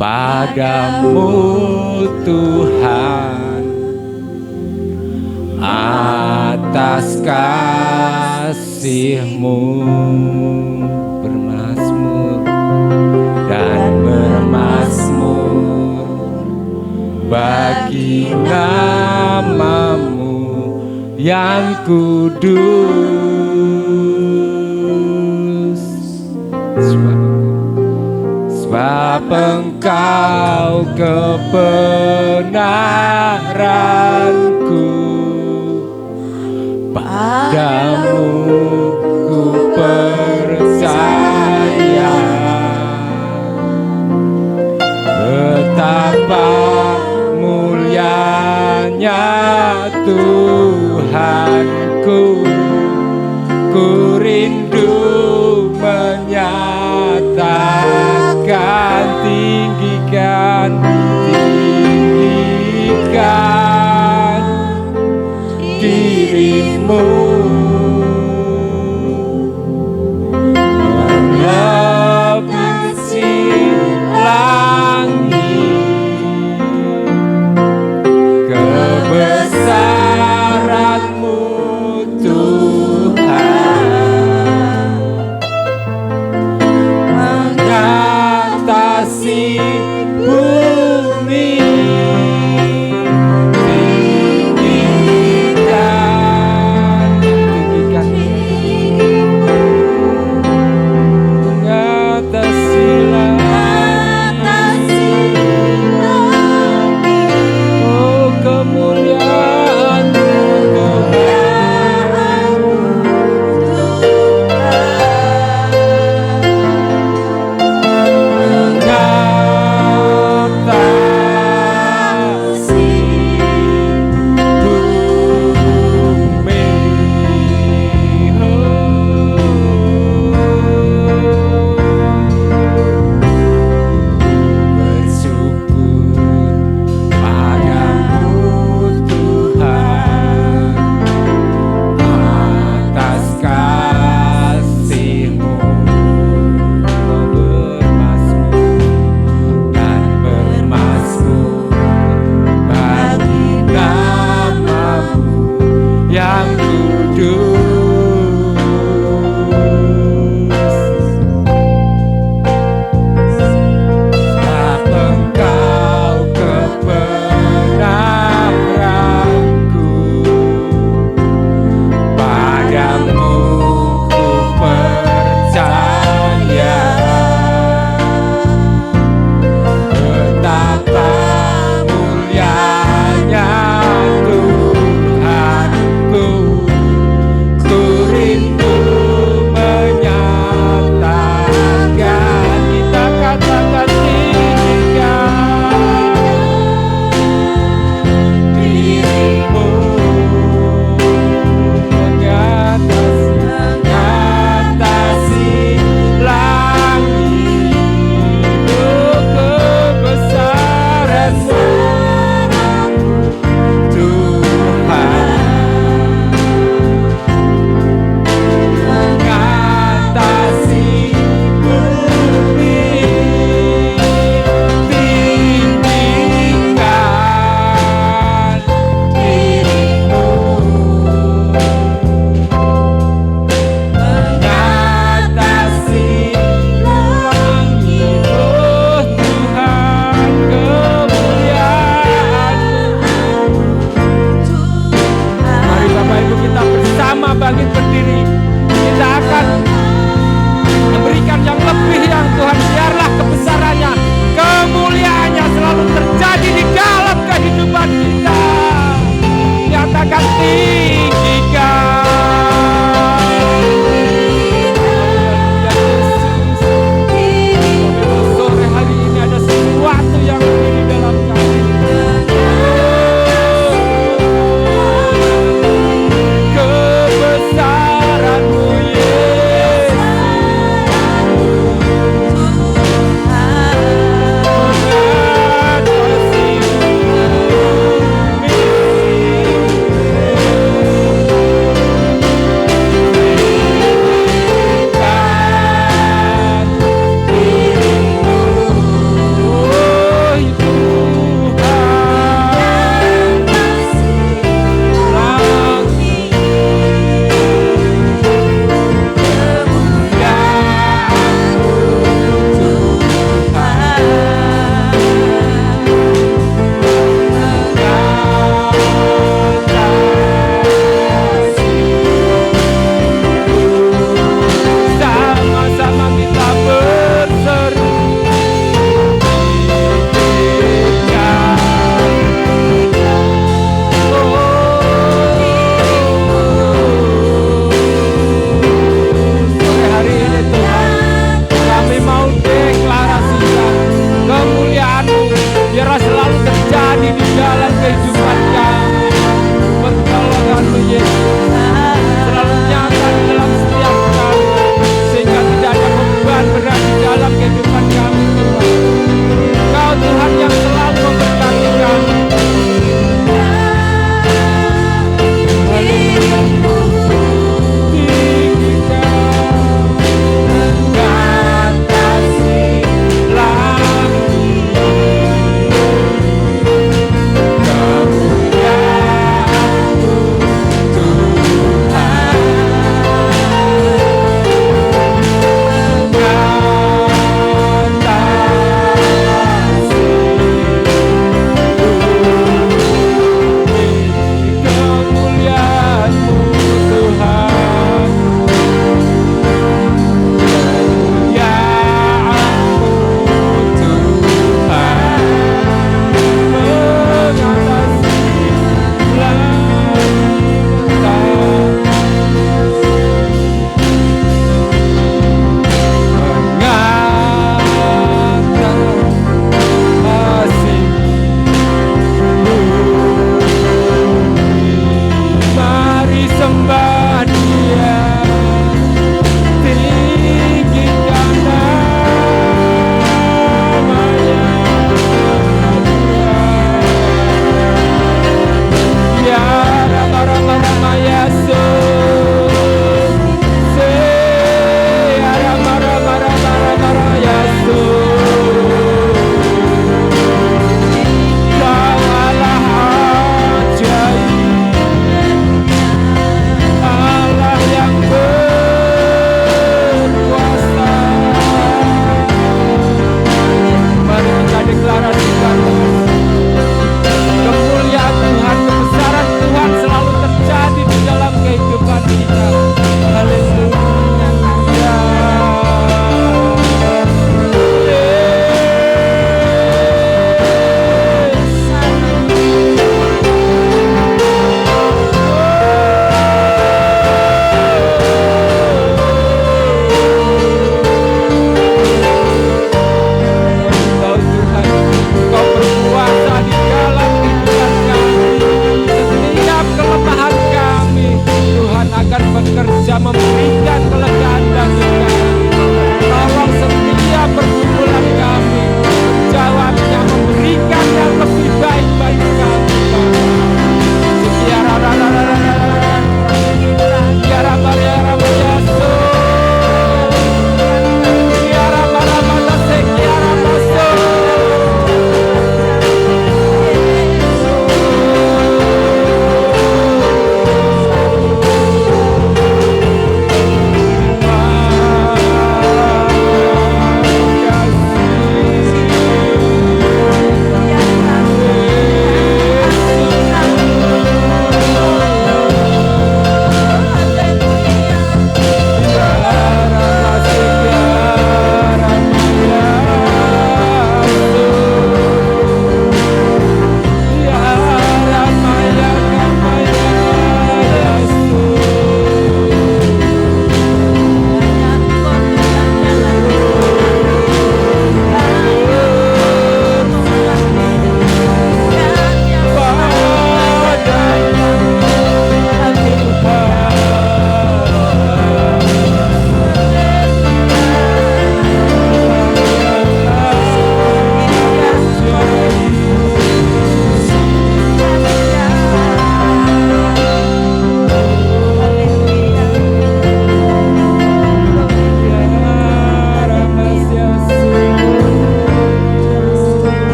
padamu Tuhan, atas kasih-Mu bermazmur dan bermazmur bagi nama-Mu yang kudus. Sebab Engkau kebenaranku, padamu ku percaya. Betapa mulianya Tuhanku, ku rindu menyatakan, tinggikan dirimu.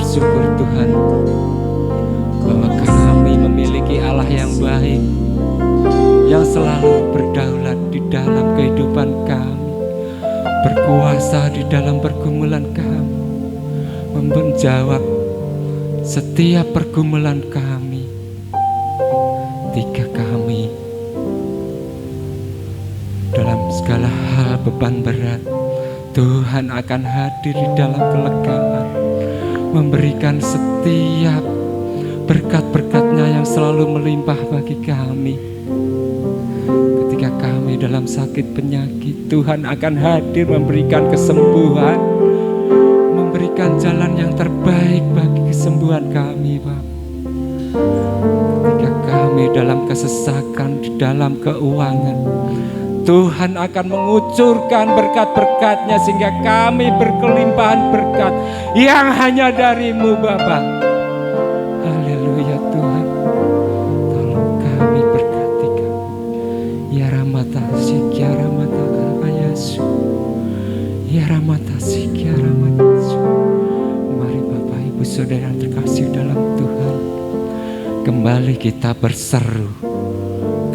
bersyukur Tuhan bahwa kami memiliki Allah yang baik, yang selalu berdaulat di dalam kehidupan kami, berkuasa di dalam pergumulan kami, menjawab setiap pergumulan kami. Ketika kami dalam segala hal beban berat, Tuhan akan hadir di dalam kelegaan, memberikan setiap berkat-berkat-Nya yang selalu melimpah bagi kami. Ketika kami dalam sakit penyakit, Tuhan akan hadir memberikan kesembuhan, memberikan jalan yang terbaik bagi kesembuhan kami, Bapak. Ketika kami dalam kesesakan, di dalam keuangan, Tuhan akan mengucurkan berkat-berkat-Nya sehingga kami berkelimpahan berkat yang hanya dari-Mu, Bapa. Haleluya Tuhan. Tolong kami, berkati kami. Ya Ramatasi, Ya Ramataka Yesu. Ya Ramatasi, Ya Ramatasi. Mari Bapak Ibu Saudara terkasih dalam Tuhan, kembali kita berseru,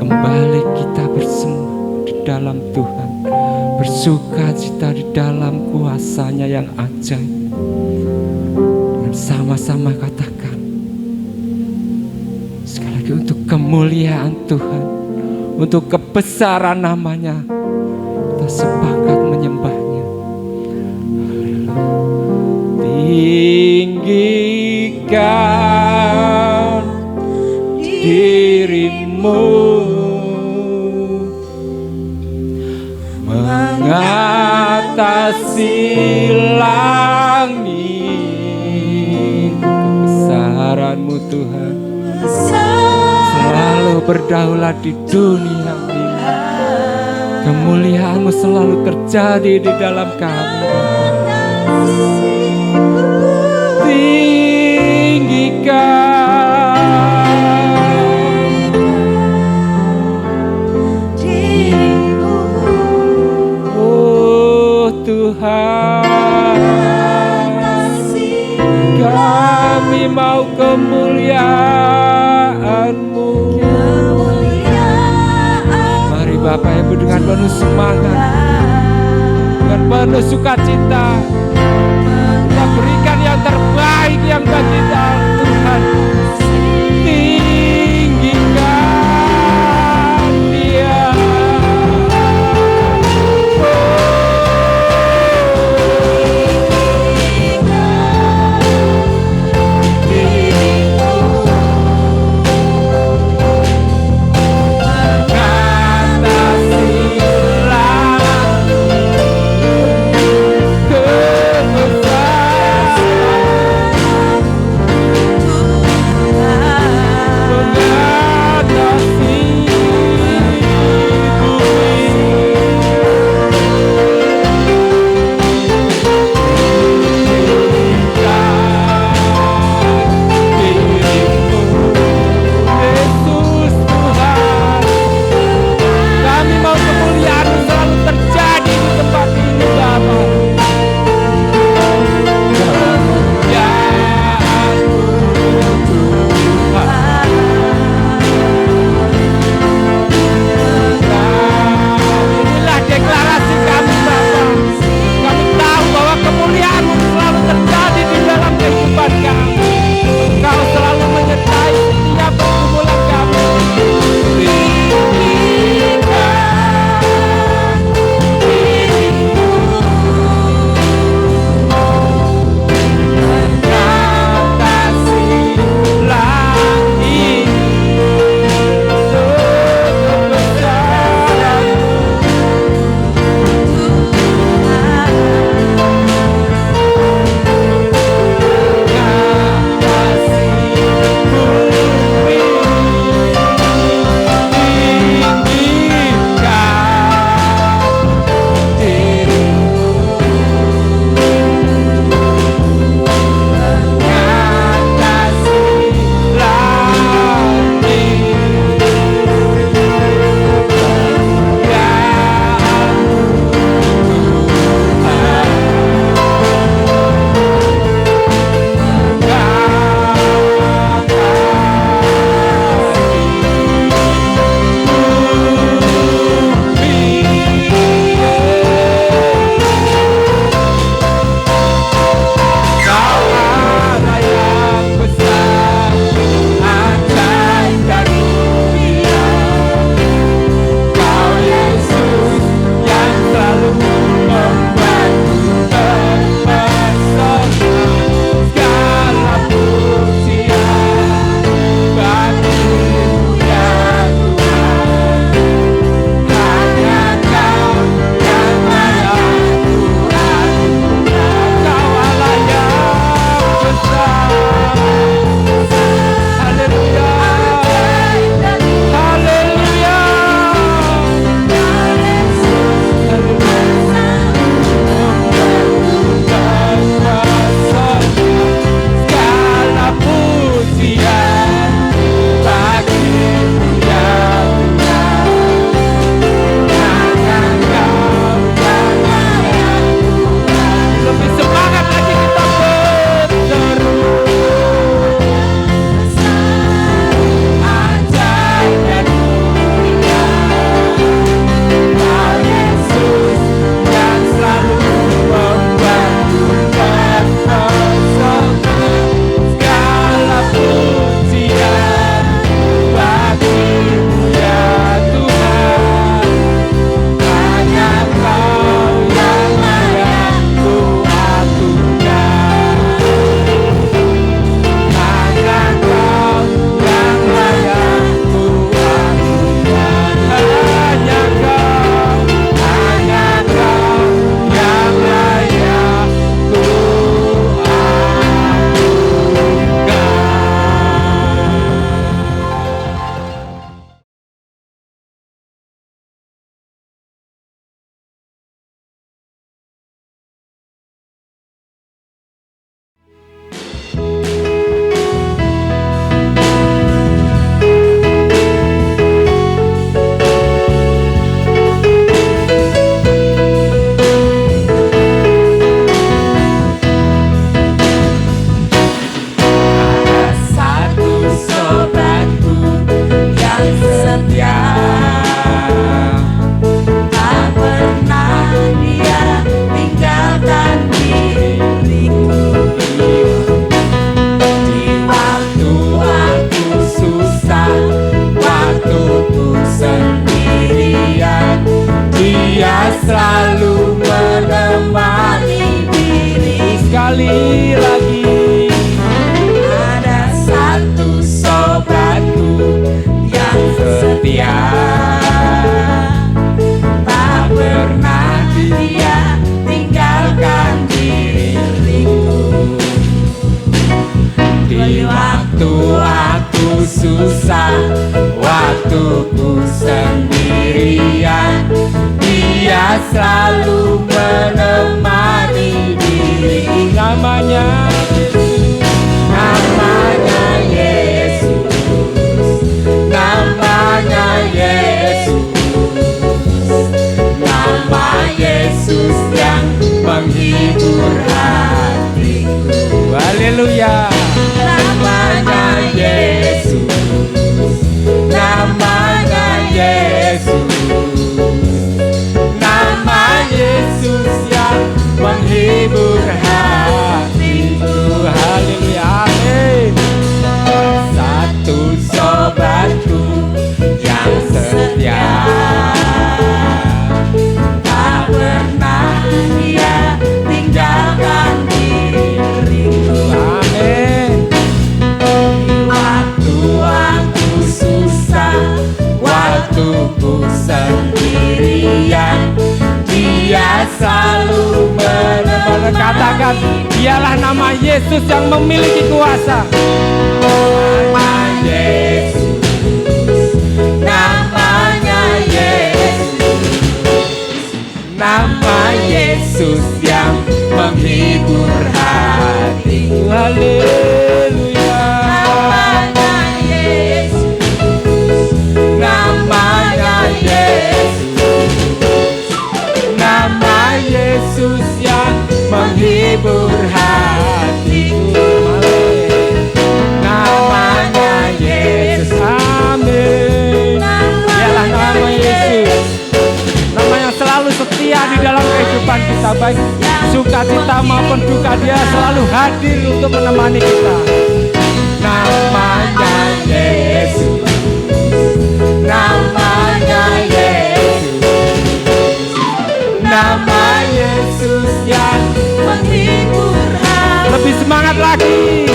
kembali kita berseru di dalam Tuhan, bersukacita di dalam kuasa-Nya yang ajaib. Dan sama-sama katakan sekali lagi, untuk kemuliaan Tuhan, untuk kebesaran nama-Nya, kita sepakat menyembah-Nya. Tinggikan diri-Mu mengatasi langit. Kebesaran-Mu Tuhan selalu berdaulat di dunia ini. Kemuliaan-Mu selalu terjadi di dalam kami. Tinggikan diri-Mu, oh Tuhan, kami mau kemuliaan-Mu. Mari Bapak Ibu dengan penuh semangat, dengan penuh sukacita, kita berikan yang terbaik yang bagi Tuhan. Tinggikan Dia. menghibur hatiku. Haleluya. Namanya Yesus, namanya Yesus, nama Yesus yang menghibur hatiku. Haleluya, amin. Satu sobatku yang setia, tak pernah dia tinggalkan diriku. Amin. Waktu-waktu susah, waktuku sendirian, dia selalu menemani. Katakan, dialah nama Yesus yang memiliki kuasa. Nama Yesus, namanya Yesus, nama Yesus yang menghibur hatiku. Haleluya. Namanya Yesus, namanya Yesus, nama Yesus yang menghibur hatiku. Namanya Yesus, amin. Dialah nama Yesus, nama yang selalu setia di dalam kehidupan kita, baik sukacita maupun duka. Dia selalu hadir untuk menemani kita. Namanya Yesus, namanya Yesus, nama Yesus yang menghibur hati. Lebih semangat lagi.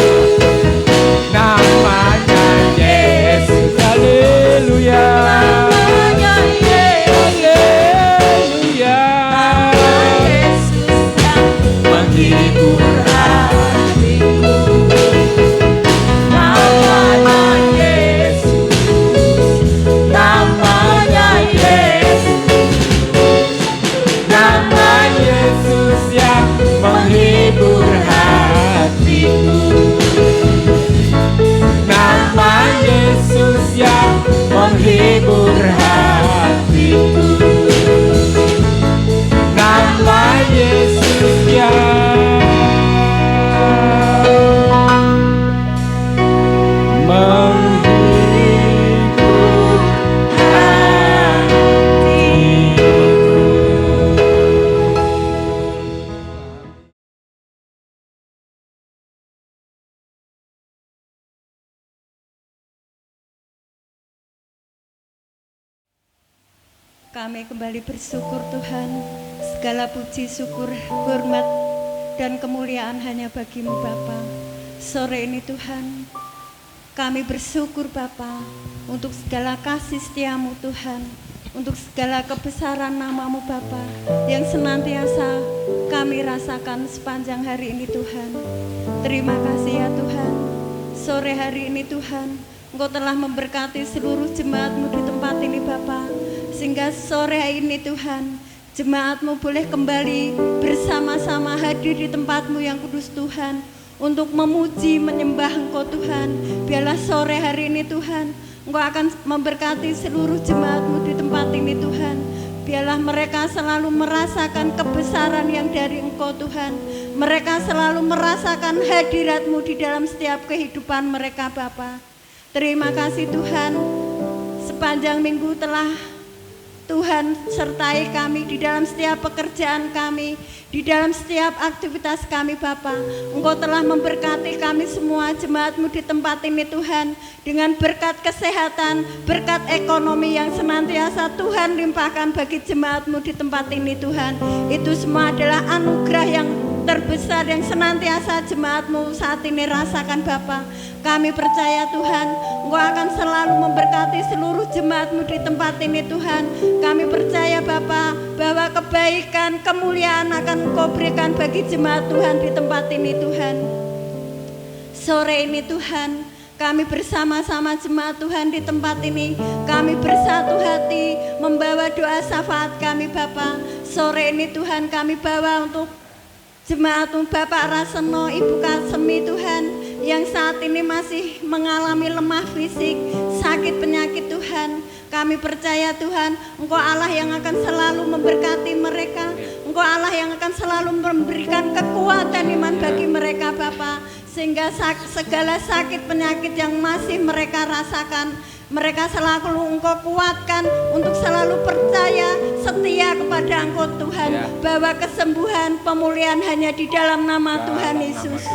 Namanya Yesus, haleluya. Namanya Yesus, haleluya. Nama Yesus yang menghibur hatiku. Namanya Yesus, namanya Yesus, nama Yesus yang menghibur hatiku. Nama Yesus yang menghibur hatiku. Nama Yesus yang menghibur hatiku. Kami kembali bersyukur Tuhan, segala puji, syukur, hormat, dan kemuliaan hanya bagi-Mu Bapa. Sore ini Tuhan, kami bersyukur Bapa untuk segala kasih setia-Mu Tuhan, untuk segala kebesaran nama-Mu Bapa yang senantiasa kami rasakan sepanjang hari ini Tuhan. Terima kasih ya Tuhan, sore hari ini Tuhan, Engkau telah memberkati seluruh jemaat-Mu di tempat ini Bapa. Sehingga sore ini Tuhan, jemaat-Mu boleh kembali bersama-sama hadir di tempat-Mu yang kudus Tuhan, untuk memuji, menyembah Engkau Tuhan. Biarlah sore hari ini Tuhan, Engkau akan memberkati seluruh jemaat-Mu di tempat ini Tuhan. Biarlah mereka selalu merasakan kebesaran yang dari Engkau Tuhan. Mereka selalu merasakan hadirat-Mu di dalam setiap kehidupan mereka Bapa. Terima kasih Tuhan, sepanjang minggu telah Tuhan sertai kami di dalam setiap pekerjaan kami, di dalam setiap aktivitas kami Bapa. Engkau telah memberkati kami semua jemaat-Mu di tempat ini Tuhan, dengan berkat kesehatan, berkat ekonomi yang senantiasa Tuhan limpahkan bagi jemaat-Mu di tempat ini Tuhan. Itu semua adalah anugerah yang terbesar yang senantiasa jemaat-Mu saat ini rasakan Bapa. Kami percaya Tuhan, Engkau akan selalu memberkati seluruh jemaat-Mu di tempat ini Tuhan. Kami percaya Bapa, bahwa kebaikan, kemuliaan akan Engkau berikan bagi jemaat Tuhan di tempat ini Tuhan. Sore ini Tuhan, kami bersama-sama jemaat Tuhan di tempat ini, kami bersatu hati membawa doa syafaat kami Bapa. Sore ini Tuhan, kami bawa untuk jemaat-Mu Bapak Raseno, Ibu Kasemi Tuhan, yang saat ini masih mengalami lemah fisik, sakit penyakit Tuhan. Kami percaya Tuhan, Engkau Allah yang akan selalu memberkati mereka. Engkau Allah yang akan selalu memberikan kekuatan iman bagi mereka Bapa, sehingga segala sakit penyakit yang masih mereka rasakan, mereka selalu Engkau kuatkan untuk selalu percaya setia kepada Engkau Tuhan, bahwa kesembuhan pemulihan hanya di dalam nama Tuhan Yesus.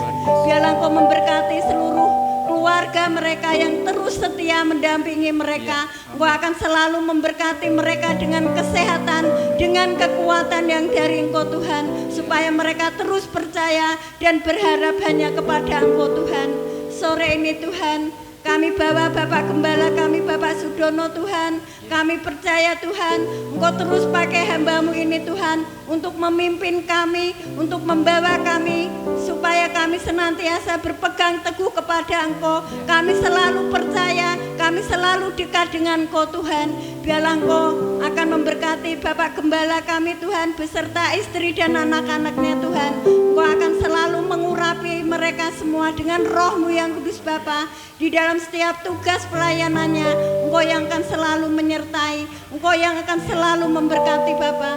Biarlah Engkau memberkati seluruh keluarga mereka yang terus setia mendampingi mereka. Engkau akan selalu memberkati mereka dengan kesehatan, dengan kekuatan yang dari Engkau Tuhan, supaya mereka terus percaya dan berharap hanya kepada Engkau Tuhan. Sore ini Tuhan, kami bawa Bapak Gembala kami, Bapak Sudono Tuhan. Kami percaya Tuhan, Engkau terus pakai hamba-Mu ini Tuhan, untuk memimpin kami, untuk membawa kami, supaya kami senantiasa berpegang teguh kepada Engkau. Kami selalu percaya, kami selalu dekat dengan Engkau Tuhan. Biarlah Engkau akan memberkati Bapak Gembala kami Tuhan, beserta istri dan anak-anaknya Tuhan. Engkau akan selalu mengurapi mereka semua dengan Roh-Mu yang kudus Bapa. Di dalam setiap tugas pelayanannya, Engkau yang akan selalu menyertai, Engkau yang akan selalu memberkati Bapa.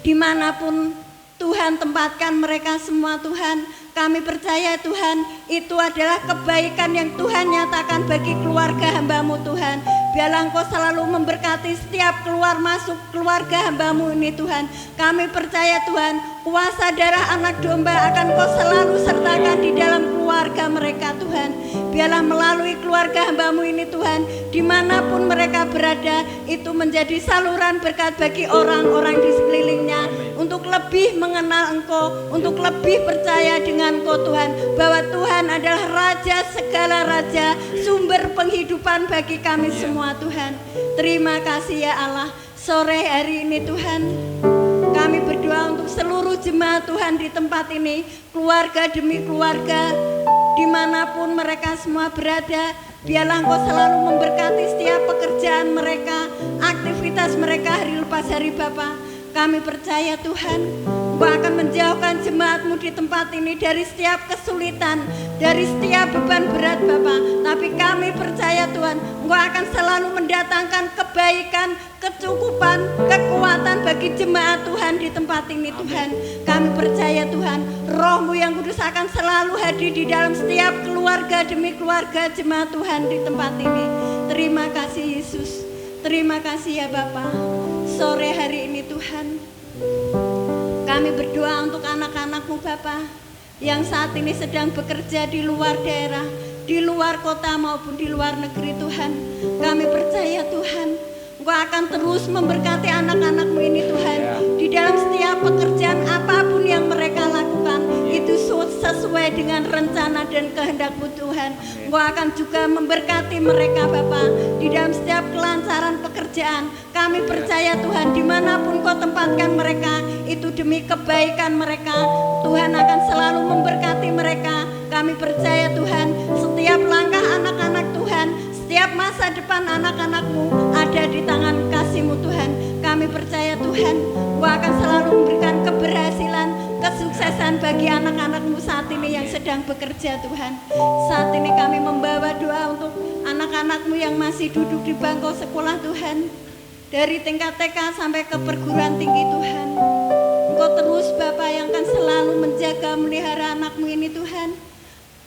Dimanapun Tuhan tempatkan mereka semua Tuhan, kami percaya Tuhan, itu adalah kebaikan yang Tuhan nyatakan bagi keluarga hamba-Mu Tuhan. Biarlah Engkau selalu memberkati setiap keluar masuk keluarga hamba-Mu ini Tuhan. Kami percaya Tuhan, kuasa darah anak domba akan Engkau selalu sertakan di dalam keluarga mereka Tuhan. Biarlah melalui keluarga hamba-Mu ini Tuhan, dimanapun mereka berada, itu menjadi saluran berkat bagi orang-orang di sekelilingnya, untuk lebih mengenal Engkau, untuk lebih percaya dengan Engkau Tuhan, bahwa Tuhan adalah Raja segala raja, sumber penghidupan bagi kami semua Tuhan. Terima kasih ya Allah. Sore hari ini Tuhan, kami berdoa untuk seluruh jemaat Tuhan di tempat ini, keluarga demi keluarga, dimanapun mereka semua berada. Biarlah Engkau selalu memberkati setiap pekerjaan mereka, aktivitas mereka hari lepas hari Bapa. Kami percaya Tuhan, Engkau akan menjauhkan jemaat-Mu di tempat ini dari setiap kesulitan, dari setiap beban berat Bapa. Tapi kami percaya Tuhan, Engkau akan selalu mendatangkan kebaikan, kecukupan, kekuatan bagi jemaat Tuhan di tempat ini Tuhan. Kami percaya Tuhan, Roh-Mu yang kudus akan selalu hadir di dalam setiap keluarga demi keluarga jemaat Tuhan di tempat ini. Terima kasih Yesus, terima kasih ya Bapa. Sore hari ini Tuhan, kami berdoa untuk anak-anak-Mu Bapa, yang saat ini sedang bekerja di luar daerah, di luar kota maupun di luar negeri Tuhan. Kami percaya Tuhan, Engkau akan terus memberkati anak-anak-Mu ini Tuhan. Di dalam setiap pekerjaan apapun yang mereka lakukan, itu sesuai dengan rencana dan kehendak-Mu Tuhan. Engkau akan juga memberkati mereka Bapa, di dalam setiap kelancaran pekerjaan. Kami percaya Tuhan, dimanapun Kau tempatkan mereka, itu demi kebaikan mereka. Tuhan akan selalu memberkati mereka. Kami percaya Tuhan, setiap langkah anak-anak Tuhan, setiap masa depan anak-anak-Mu ada di tangan kasih-Mu Tuhan. Kami percaya Tuhan, Engkau akan selalu memberikan keberhasilan, kesuksesan bagi anak-anak-Mu saat ini yang sedang bekerja Tuhan. Saat ini kami membawa doa untuk anak-anak-Mu yang masih duduk di bangku sekolah Tuhan, dari tingkat TK sampai ke perguruan tinggi Tuhan. Engkau terus Bapa yang akan selalu menjaga melihara anak-Mu ini Tuhan.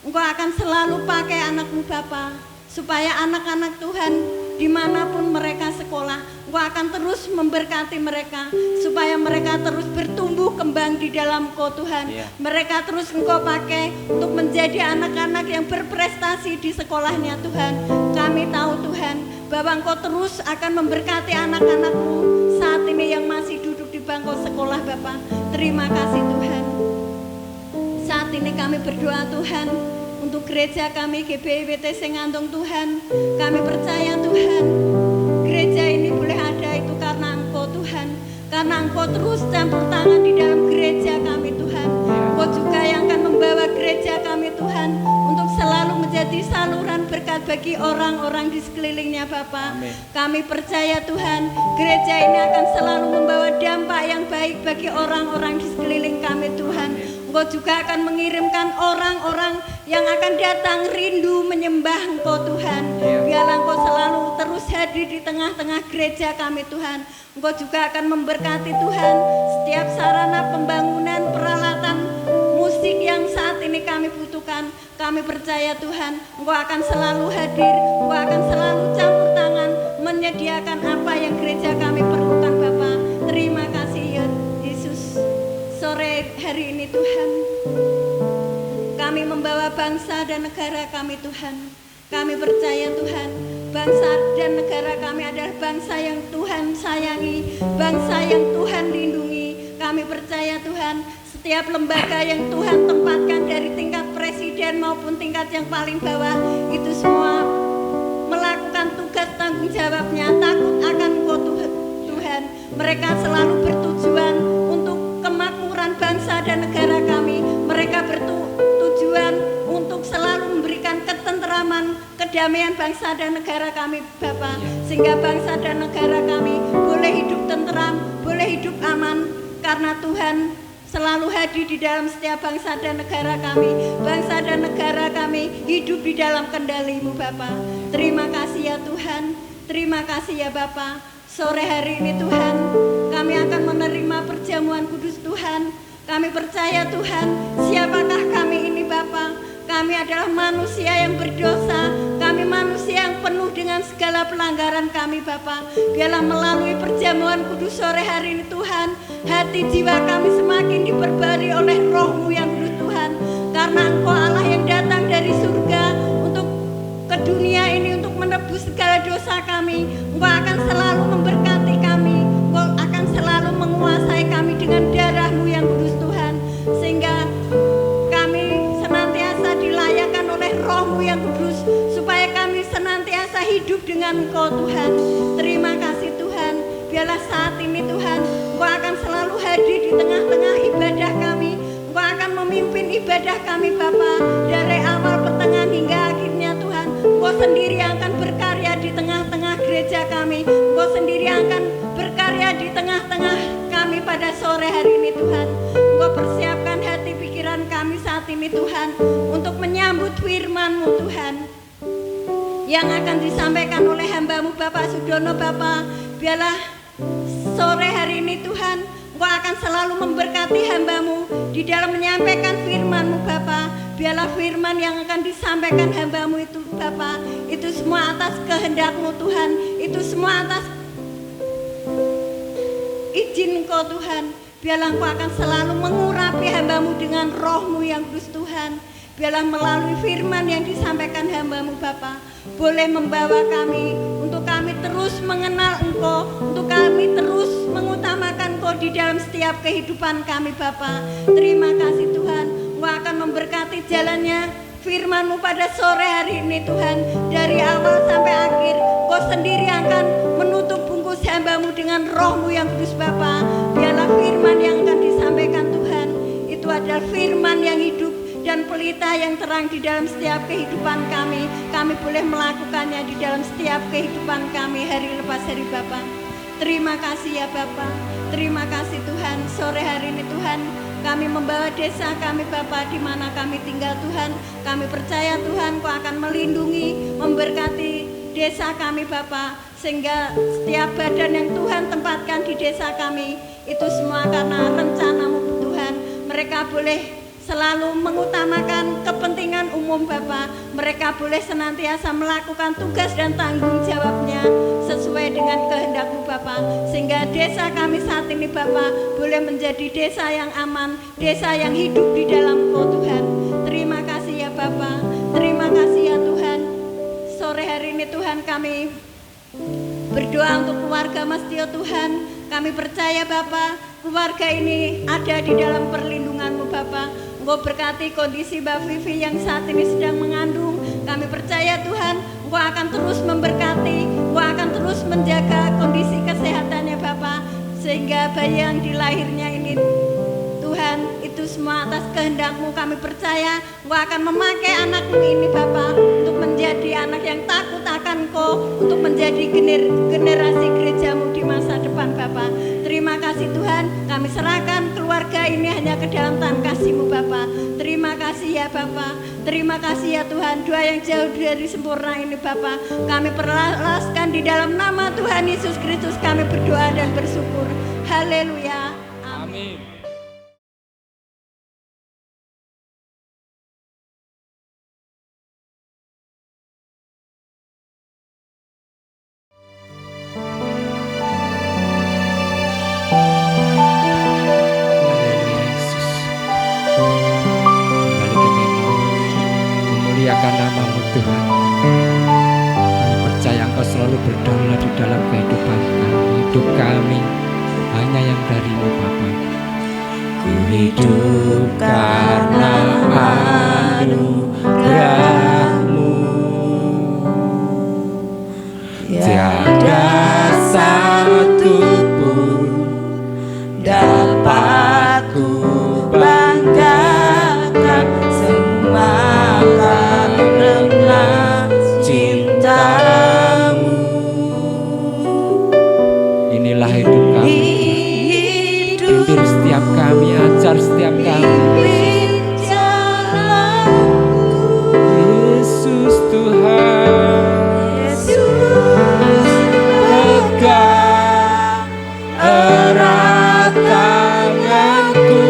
Engkau akan selalu pakai anak-Mu Bapa, supaya anak-anak Tuhan dimanapun mereka sekolah, Engkau akan terus memberkati mereka, supaya mereka terus bertumbuh kembang di dalam Engkau Tuhan. Mereka terus Engkau pakai untuk menjadi anak-anak yang berprestasi di sekolahnya Tuhan. Kami tahu Tuhan, bahwa Engkau terus akan memberkati anak-anak-Mu saat ini yang masih duduk di bangku sekolah Bapa. Terima kasih Tuhan. Saat ini kami berdoa Tuhan, untuk gereja kami GBIWT Sengandong Tuhan. Kami percaya Tuhan, gereja ini boleh ada itu karena Engkau Tuhan, karena Engkau terus campur tangan di dalam gereja kami Tuhan. Engkau juga yang akan membawa gereja kami Tuhan untuk selalu menjadi saluran berkat bagi orang-orang di sekelilingnya Bapa. Kami percaya Tuhan, gereja ini akan selalu membawa dampak yang baik bagi orang-orang di sekeliling kami Tuhan. Engkau juga akan mengirimkan orang-orang yang akan datang rindu menyembah Engkau Tuhan. Biarlah Engkau selalu terus hadir di tengah-tengah gereja kami Tuhan. Engkau juga akan memberkati Tuhan setiap sarana pembangunan peralatan musik yang saat ini kami butuhkan. Kami percaya Tuhan, Engkau akan selalu hadir, Engkau akan selalu campur tangan menyediakan apa yang gereja kami perlukan Bapa. Terima kasih ya Yesus. Sore hari ini Tuhan, kami membawa bangsa dan negara kami Tuhan. Kami percaya Tuhan, bangsa dan negara kami adalah bangsa yang Tuhan sayangi, bangsa yang Tuhan lindungi. Kami percaya Tuhan, setiap lembaga yang Tuhan tempatkan dari tingkat presiden maupun tingkat yang paling bawah, itu semua melakukan tugas tanggung jawabnya, takut akan Engkau Tuhan. Mereka selalu bertujuan untuk kemakmuran bangsa dan negara kami. Mereka bertujuan untuk selalu memberikan ketenteraman, kedamaian bangsa dan negara kami Bapa, sehingga bangsa dan negara kami boleh hidup tenteram, boleh hidup aman, karena Tuhan selalu hadir di dalam setiap bangsa dan negara kami. Bangsa dan negara kami hidup di dalam kendali-Mu Bapa. Terima kasih ya Tuhan, terima kasih ya Bapa. Sore hari ini Tuhan, kami akan menerima perjamuan kudus Tuhan. Kami percaya Tuhan, siapakah kami ini Bapa? Kami adalah manusia yang berdosa, kami manusia yang penuh dengan segala pelanggaran kami Bapa. Biarlah melalui perjamuan kudus sore hari ini Tuhan, hati jiwa kami semakin diperbarui oleh Roh-Mu yang kudus Tuhan. Karena Engkau Allah yang datang dari surga untuk ke dunia ini untuk menebus segala dosa kami. Engkau akan selalu memberkati kami, Engkau akan selalu menguasai kami dengan darah-Mu yang kudus Tuhan. Sehingga Roh-Mu yang kudus, supaya kami senantiasa hidup dengan Engkau Tuhan. Terima kasih Tuhan. Biarlah saat ini Tuhan, Engkau akan selalu hadir di tengah-tengah ibadah kami. Engkau akan memimpin ibadah kami Bapa, dari awal pertengahan hingga akhirnya Tuhan. Engkau sendiri yang akan berkarya di tengah-tengah gereja kami. Engkau sendiri yang akan berkarya di tengah-tengah kami pada sore hari ini Tuhan. Engkau persiapkan hati pikiran kami saat ini Tuhan, untuk menyambut firman-Mu Tuhan, yang akan disampaikan oleh hamba-Mu Bapak Sudono Bapa. Biarlah sore hari ini Tuhan, Engkau akan selalu memberkati hamba-Mu di dalam menyampaikan firman-Mu Bapa. Biarlah firman yang akan disampaikan hamba-Mu itu Bapa, itu semua atas kehendak-Mu Tuhan, itu semua atas izin Engkau Tuhan. Biarlah Engkau akan selalu mengurapi hamba-Mu dengan Roh-Mu yang kudus Tuhan. Biarlah melalui firman yang disampaikan hamba-Mu Bapa, boleh membawa kami untuk kami terus mengenal Engkau, untuk kami terus mengutamakan Engkau di dalam setiap kehidupan kami Bapa. Terima kasih Tuhan, Engkau akan memberkati jalannya firman-Mu pada sore hari ini Tuhan. Dari awal sampai akhir, Engkau sendiri akan menutup bungkus hamba-Mu dengan Roh-Mu yang kudus Bapa. Biarlah firman yang akan disampaikan Tuhan, itu adalah firman yang hidup dan pelita yang terang di dalam setiap kehidupan kami. Kami boleh melakukannya di dalam setiap kehidupan kami hari lepas hari Bapa. Terima kasih ya Bapa, terima kasih Tuhan. Sore hari ini Tuhan, kami membawa desa kami Bapa di mana kami tinggal Tuhan. Kami percaya Tuhan Kau akan melindungi, memberkati desa kami Bapa, sehingga setiap badan yang Tuhan tempatkan di desa kami, itu semua karena rencana-Mu Tuhan. Mereka boleh selalu mengutamakan kepentingan umum Bapa. Mereka boleh senantiasa melakukan tugas dan tanggung jawabnya sesuai dengan kehendak-Mu Bapa, sehingga desa kami saat ini Bapa boleh menjadi desa yang aman, desa yang hidup di dalam Kau Tuhan. Terima kasih ya Bapa, terima kasih ya Tuhan. Sore hari ini Tuhan kami berdoa untuk keluarga Mas Tio Tuhan. Kami percaya Bapa, keluarga ini ada di dalam perlindungan-Mu Bapa. Engkau berkati kondisi Mbak Vivi yang saat ini sedang mengandung. Kami percaya Tuhan, Engkau akan terus memberkati, Engkau akan terus menjaga kondisi kesehatannya Bapa, sehingga bayi yang dilahirnya ini Tuhan, itu semua atas kehendak-Mu. Kami percaya Engkau akan memakai anak-Mu ini Bapa, untuk menjadi anak yang takut akan Kau, untuk menjadi generasi gereja-Mu di masa depan Bapa. Terima kasih Tuhan, kami serahkan keluarga ini hanya ke dalam tangan kasih-Mu Bapa. Terima kasih kasih ya Bapa. Terima kasih ya Tuhan, doa yang jauh dari sempurna ini Bapa kami perlaskan di dalam nama Tuhan Yesus Kristus. Kami berdoa dan bersyukur. Haleluya. Amin. Memuliakan nama-Mu Tuhan. Kami percaya Engkau selalu berdaulat di dalam kehidupan kami. Hidup kami hanya yang dari-Mu Bapa. Ku hidup karena anugerah-Mu. Tiada satu pun dapat ku banggakan, semua karena cinta-Mu. Inilah hidup kami. Pimpin setiap kami, ajar setiap kami. Yesus Tuhan, pegang erat tanganku.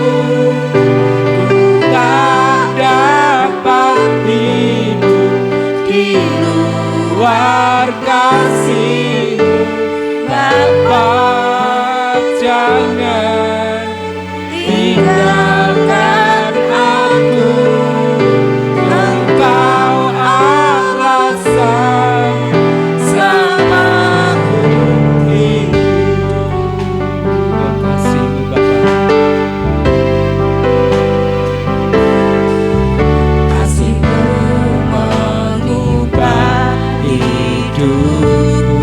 Ku tak dapat hidup di luar kasih-Mu Bapa. Jangan tinggalkan aku, Engkau alasan selamaku hidup. Kasih-Mu Bapa, kasih-Mu mengubah hidupku.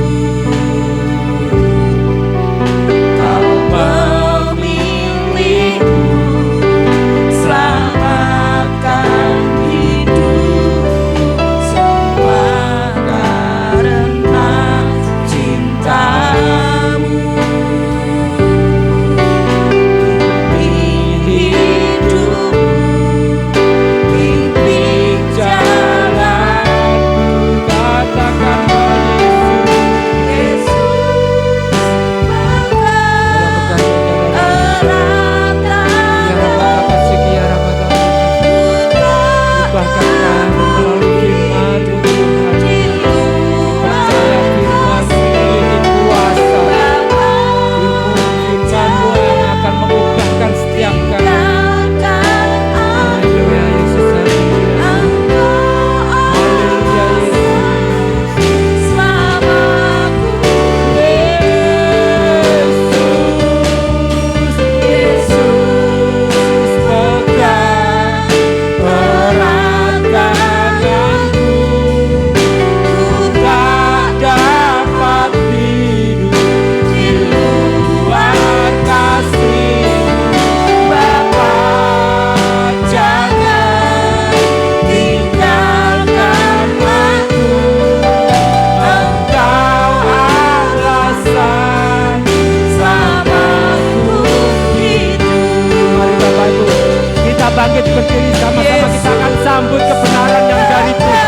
Bangkit berdiri sama-sama, kita akan sambut kebenaran yang dari Tuhan.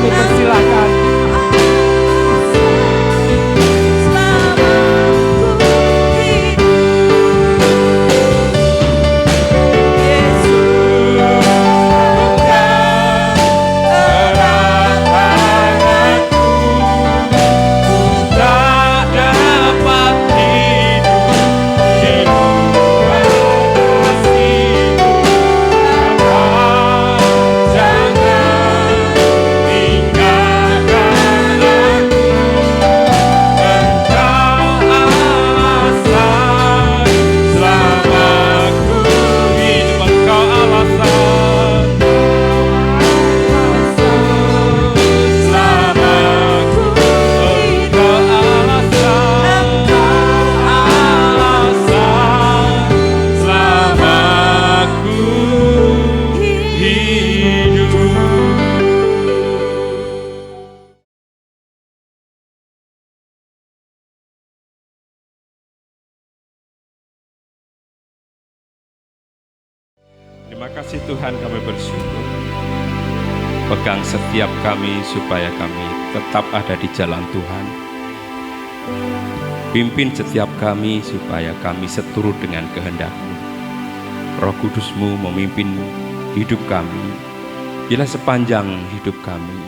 Persilakan. Terima kasih Tuhan, kami bersyukur. Pegang setiap kami supaya kami tetap ada di jalan Tuhan. Pimpin setiap kami supaya kami seturut dengan kehendak-Mu. Roh Kudus-Mu memimpin hidup kami. Bila sepanjang hidup kami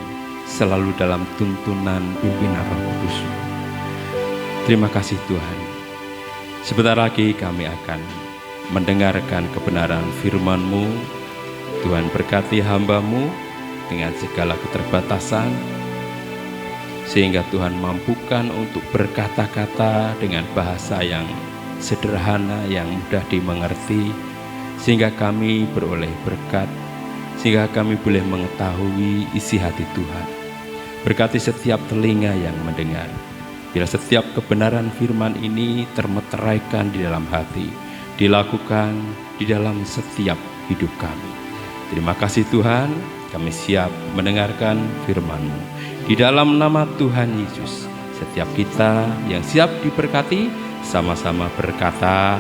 selalu dalam tuntunan pimpinan Roh Kudus-Mu. Terima kasih Tuhan. Sebentar lagi kami akan mendengarkan kebenaran firman-Mu. Tuhan berkati hamba-Mu dengan segala keterbatasan, sehingga Tuhan mampukan untuk berkata-kata dengan bahasa yang sederhana, yang mudah dimengerti, sehingga kami beroleh berkat, sehingga kami boleh mengetahui isi hati Tuhan. Berkati setiap telinga yang mendengar, bila setiap kebenaran firman ini termeteraikan di dalam hati, dilakukan di dalam setiap hidup kami. Terima kasih Tuhan, kami siap mendengarkan firman-Mu. Di dalam nama Tuhan Yesus, setiap kita yang siap diberkati, sama-sama berkata,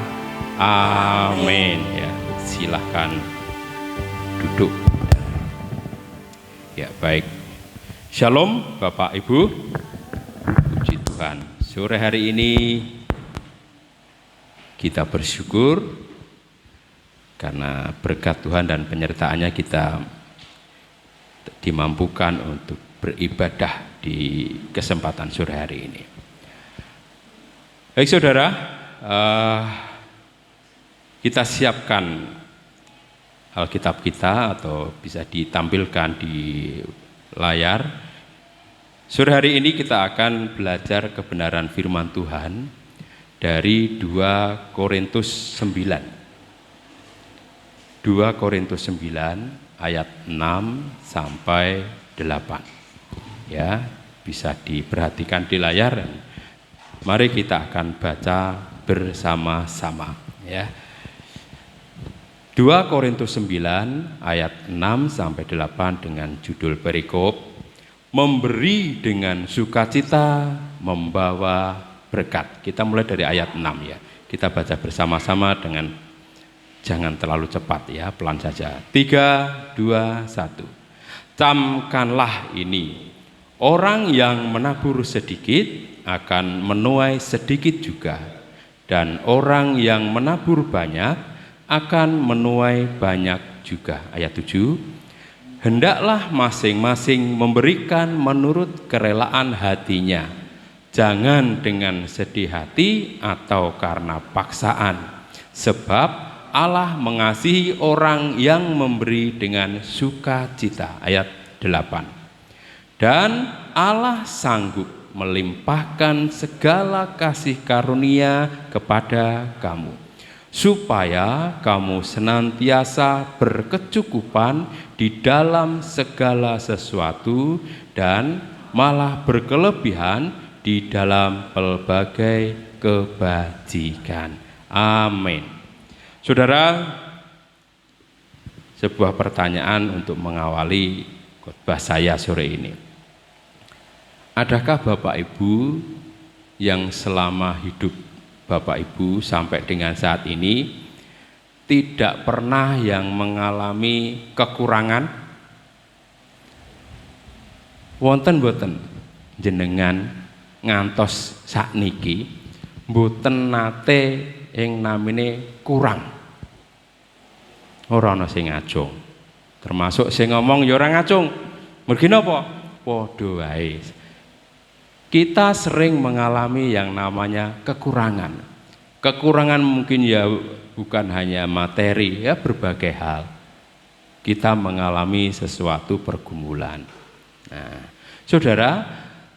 amin. Ya, silahkan duduk. Ya, baik. Shalom Bapak Ibu. Puji Tuhan. Sore hari ini kita bersyukur karena berkat Tuhan dan penyertaannya kita dimampukan untuk beribadah di kesempatan sore hari ini. Baik saudara, kita siapkan Alkitab kita atau bisa ditampilkan di layar. Sore hari ini kita akan belajar kebenaran firman Tuhan dari 2 Korintus 9. 2 Korintus 9 ayat 6 sampai 8. Ya, bisa diperhatikan di layar. Mari kita akan baca bersama-sama ya. 2 Korintus 9 ayat 6 sampai 8 dengan judul perikop, memberi dengan sukacita membawa berkat. Kita mulai dari ayat 6 ya. Kita baca bersama-sama dengan jangan terlalu cepat ya, pelan saja. 3, 2, 1. Camkanlah ini, orang yang menabur sedikit akan menuai sedikit juga, dan orang yang menabur banyak akan menuai banyak juga. Ayat 7. Hendaklah masing-masing memberikan menurut kerelaan hatinya, jangan dengan sedih hati atau karena paksaan, sebab Allah mengasihi orang yang memberi dengan sukacita. Ayat 8. Dan Allah sanggup melimpahkan segala kasih karunia kepada kamu, supaya kamu senantiasa berkecukupan di dalam segala sesuatu dan malah berkelebihan di dalam pelbagai kebajikan. Amin. Saudara, sebuah pertanyaan untuk mengawali khotbah saya sore ini. Adakah Bapak Ibu yang selama hidup Bapak Ibu sampai dengan saat ini tidak pernah yang mengalami kekurangan? Wonten boten jenengan ngantos sakniki mboten nate ing namine kurang? Ora ana sing ngacung. Termasuk sing ngomong ya ora ngacung. Mergi napa? Padha wae. Kita sering mengalami yang namanya kekurangan. Kekurangan mungkin ya bukan hanya materi, ya berbagai hal. Kita mengalami sesuatu pergumulan. Nah, saudara,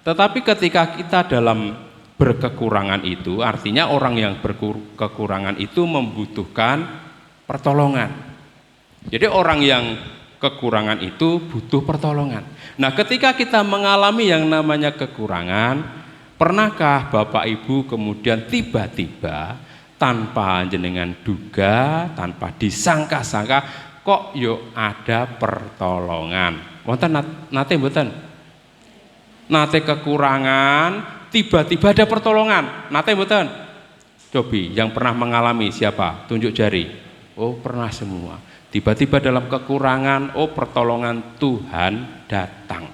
tetapi ketika kita dalam berkekurangan itu, artinya orang yang berkekurangan itu membutuhkan pertolongan. Jadi orang yang kekurangan itu butuh pertolongan. Nah, ketika kita mengalami yang namanya kekurangan, pernahkah Bapak Ibu kemudian tiba-tiba tanpa jenengan duga, tanpa disangka-sangka, kok yo ada pertolongan? Wonten nate mboten? Nate kekurangan, tiba-tiba ada pertolongan. Nate mboten? Cobi, yang pernah mengalami siapa? Tunjuk jari. Oh, pernah semua. Tiba-tiba dalam kekurangan, pertolongan Tuhan datang.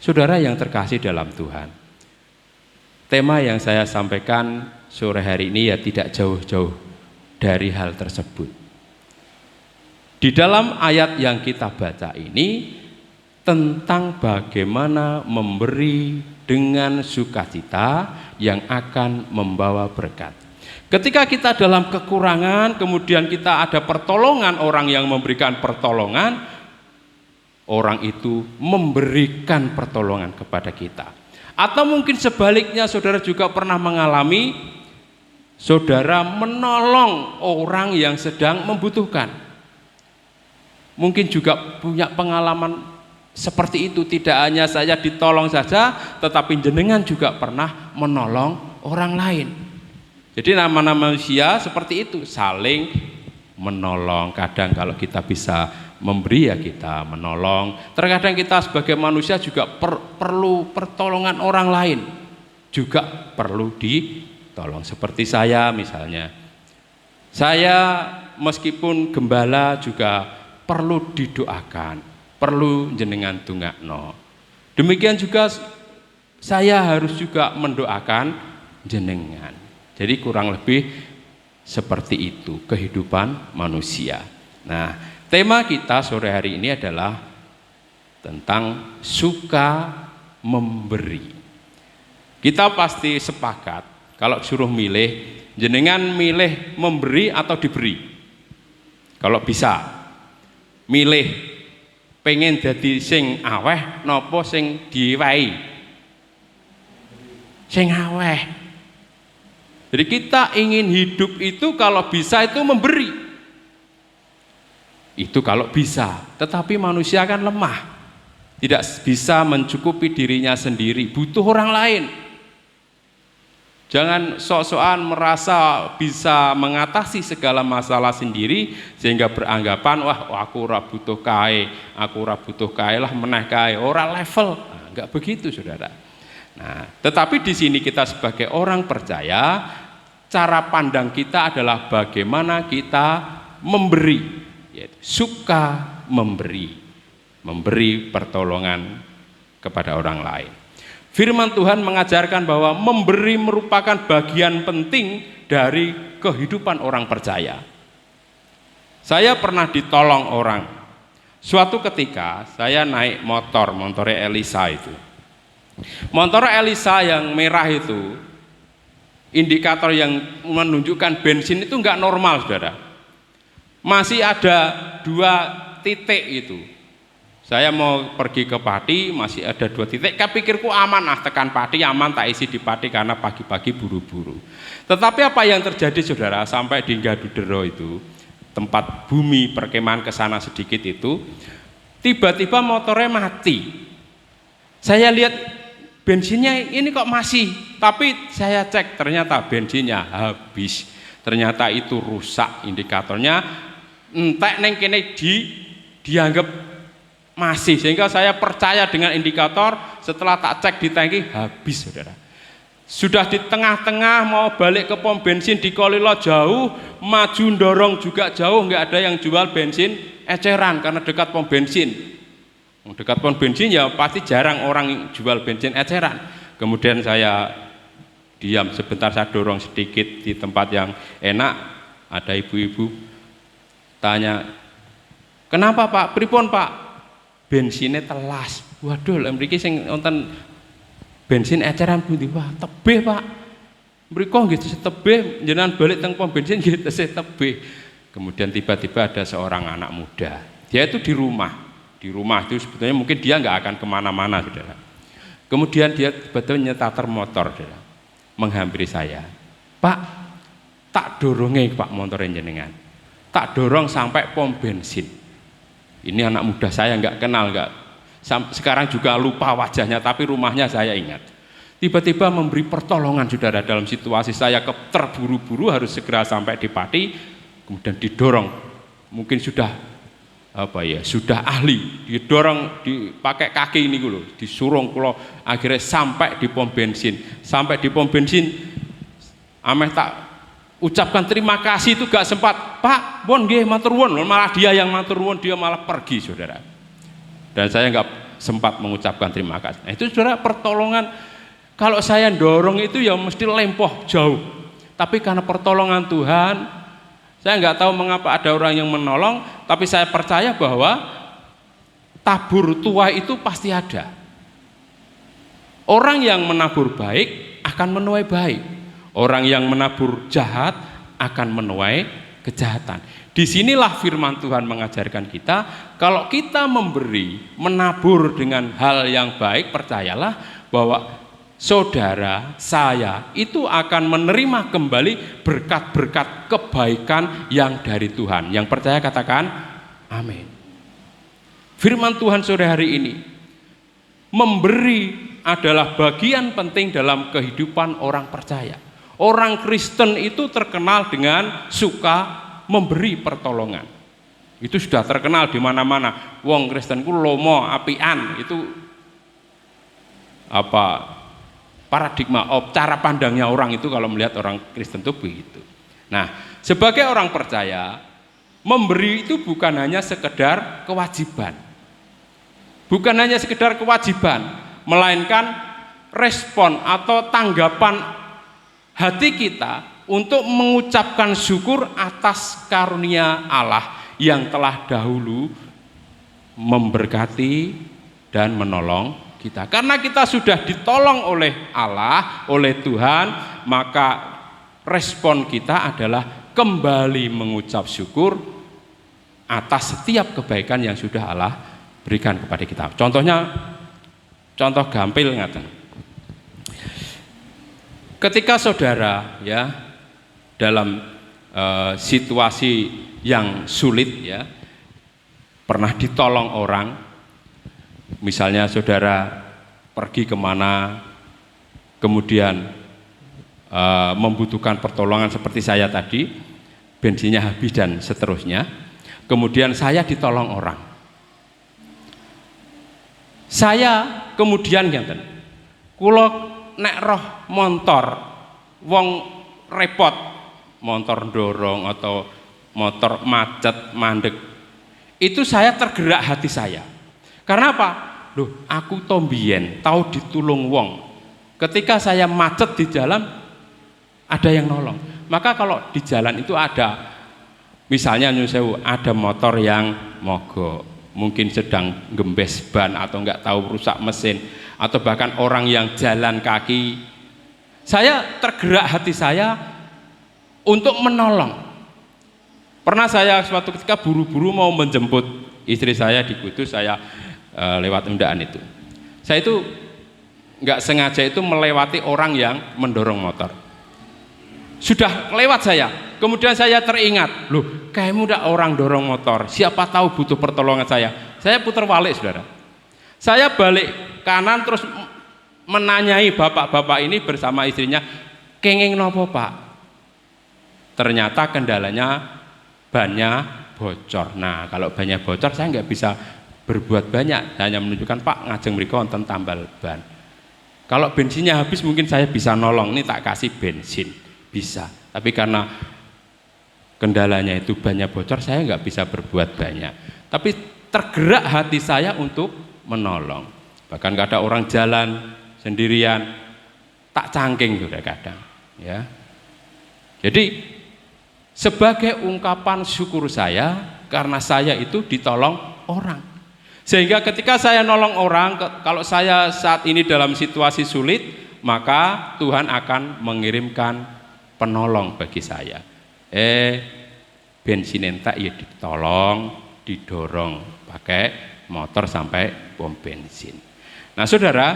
Saudara yang terkasih dalam Tuhan, tema yang saya sampaikan sore hari ini ya tidak jauh-jauh dari hal tersebut. Di dalam ayat yang kita baca ini tentang bagaimana memberi dengan sukacita yang akan membawa berkat. Ketika kita dalam kekurangan, kemudian kita ada pertolongan orang yang memberikan pertolongan, orang itu memberikan pertolongan kepada kita. Atau mungkin sebaliknya, saudara juga pernah mengalami saudara menolong orang yang sedang membutuhkan. Mungkin juga punya pengalaman seperti itu, tidak hanya saya ditolong saja, tetapi jenengan juga pernah menolong orang lain. Jadi nama-nama manusia seperti itu, saling menolong. Kadang kalau kita bisa memberi ya kita menolong. Terkadang kita sebagai manusia juga perlu pertolongan orang lain, juga perlu ditolong. Seperti saya misalnya, saya meskipun gembala juga perlu didoakan, perlu jenengan tungakno. Demikian juga saya harus juga mendoakan jenengan. Jadi kurang lebih seperti itu kehidupan manusia. Nah, tema kita sore hari ini adalah tentang suka memberi. Kita pasti sepakat kalau suruh milih, jenengan milih memberi atau diberi. Kalau bisa milih pengen dadi sing aweh napa sing diwehi? Sing aweh. Jadi kita ingin hidup itu kalau bisa itu memberi. Itu kalau bisa, tetapi manusia kan lemah. Tidak bisa mencukupi dirinya sendiri, butuh orang lain. Jangan sok-sokan merasa bisa mengatasi segala masalah sendiri sehingga beranggapan wah aku ora butuh kae, lah meneh kae, ora level. Nah, enggak begitu, Saudara. Nah, tetapi di sini kita sebagai orang percaya, cara pandang kita adalah bagaimana kita memberi, yaitu suka memberi pertolongan kepada orang lain. Firman Tuhan mengajarkan bahwa memberi merupakan bagian penting dari kehidupan orang percaya. Saya pernah ditolong orang. Suatu ketika saya naik motornya Elisa itu. Motor Elisa yang merah itu, indikator yang menunjukkan bensin itu enggak normal, Saudara. Masih ada 2 titik itu. Saya mau pergi ke Pati, masih ada 2 titik. Pikirku aman, tekan Pati aman, tak isi di Pati karena pagi-pagi buru-buru. Tetapi apa yang terjadi, Saudara, sampai di Gadudero itu, tempat bumi perkemahan ke sana sedikit itu, tiba-tiba motornya mati. Saya lihat bensinnya ini kok masih, tapi saya cek ternyata bensinnya habis. Ternyata itu rusak indikatornya, entek neng kene dianggap masih, sehingga saya percaya dengan indikator. Setelah tak cek di tangki habis, Saudara. Sudah di tengah-tengah mau balik ke pom bensin di Kolilo jauh, maju dorong juga jauh, nggak ada yang jual bensin eceran karena dekat pom bensin. Dekat pom bensin ya pasti jarang orang jual bensin eceran. Kemudian saya diam sebentar, saya dorong sedikit di tempat yang enak. Ada ibu-ibu tanya, kenapa Pak? Pripun Pak? Bensinnya telas. Waduh, lha mriki sing wonten bensin eceran pundi Pak? Tebih Pak. Mriko nggih tebih, jenengan balik teng pom bensin nggih tesih tebih. Kemudian tiba-tiba ada seorang anak muda. Dia itu di rumah. Di rumah itu sebetulnya mungkin dia nggak akan kemana-mana, Saudara. Kemudian dia betul nyetater motor, Saudara, menghampiri saya. Pak, tak dorongnya Pak motornya jenengan, tak dorong sampai pom bensin. Ini anak muda saya nggak kenal, sekarang juga lupa wajahnya, tapi rumahnya saya ingat. Tiba-tiba memberi pertolongan, Saudara, dalam situasi saya terburu-buru harus segera sampai di Pati, kemudian didorong, mungkin sudah ahli, didorong dipakai kaki ini loh, disurung kulo, akhirnya sampai di pom bensin. Sampai di pom bensin, ameh tak ucapkan terima kasih itu gak sempat. Pak, bon nggih matur nuwun, malah dia yang matur nuwun, dia malah pergi, saudara. Dan saya nggak sempat mengucapkan terima kasih. Nah, itu saudara pertolongan. Kalau saya dorong itu ya mesti lempoh jauh. Tapi karena pertolongan Tuhan, saya nggak tahu mengapa ada orang yang menolong, tapi saya percaya bahwa tabur tuai itu pasti ada. Orang yang menabur baik akan menuai baik. Orang yang menabur jahat akan menuai kejahatan. Disinilah firman Tuhan mengajarkan kita, kalau kita memberi, menabur dengan hal yang baik, percayalah bahwa saudara, saya itu akan menerima kembali berkat-berkat kebaikan yang dari Tuhan. Yang percaya katakan amin. Firman Tuhan sore hari ini, memberi adalah bagian penting dalam kehidupan orang percaya. Orang Kristen itu terkenal dengan suka memberi pertolongan. Itu sudah terkenal di mana-mana. Wong Kristen ku lomo apian, itu paradigma cara pandangnya orang itu kalau melihat orang Kristen itu begitu. Nah, sebagai orang percaya, memberi itu bukan hanya sekedar kewajiban. Bukan hanya sekedar kewajiban, melainkan respon atau tanggapan hati kita untuk mengucapkan syukur atas karunia Allah yang telah dahulu memberkati dan menolong kita. Karena kita sudah ditolong oleh Allah, oleh Tuhan, maka respon kita adalah kembali mengucap syukur atas setiap kebaikan yang sudah Allah berikan kepada kita. Contohnya, contoh gampil ngaten. Ketika saudara ya dalam situasi yang sulit ya, pernah ditolong orang, misalnya saudara pergi kemana, kemudian membutuhkan pertolongan seperti saya tadi, bensinnya habis dan seterusnya, kemudian saya ditolong orang, saya kemudian ngeten, kula nek roh motor wong repot, motor dorong atau motor macet mandek, itu saya tergerak hati saya. Karena apa? Loh, aku tombien tahu ditulung wong. Ketika saya macet di jalan, ada yang nolong. Maka kalau di jalan itu ada, misalnya nyusewu, ada motor yang mogok, mungkin sedang gembes ban atau enggak tahu rusak mesin, atau bahkan orang yang jalan kaki, saya tergerak hati saya untuk menolong. Pernah saya suatu ketika buru-buru mau menjemput istri saya di Kudus, saya lewat undaan itu. Saya itu nggak sengaja itu melewati orang yang mendorong motor. Sudah lewat saya, kemudian saya teringat, loh, kayakmu udah orang dorong motor, siapa tahu butuh pertolongan saya. Saya putar balik, saudara. Saya balik kanan terus menanyai bapak-bapak ini bersama istrinya, kenging nopo pak? Ternyata kendalanya bannya bocor. Nah, kalau bannya bocor saya nggak bisa berbuat banyak, hanya menunjukkan pak ngajeng mriko wonten tambal ban. Kalau bensinnya habis mungkin saya bisa nolong, ini tak kasih bensin, bisa. Tapi karena kendalanya itu bannya bocor, saya nggak bisa berbuat banyak. Tapi tergerak hati saya untuk menolong. Bahkan kadang orang jalan sendirian, tak cangking sudah kadang. Ya. Jadi sebagai ungkapan syukur saya karena saya itu ditolong orang. Sehingga ketika saya nolong orang, kalau saya saat ini dalam situasi sulit, maka Tuhan akan mengirimkan penolong bagi saya. Bensin entek ya ditolong, didorong pakai motor sampai pom bensin. Nah, saudara,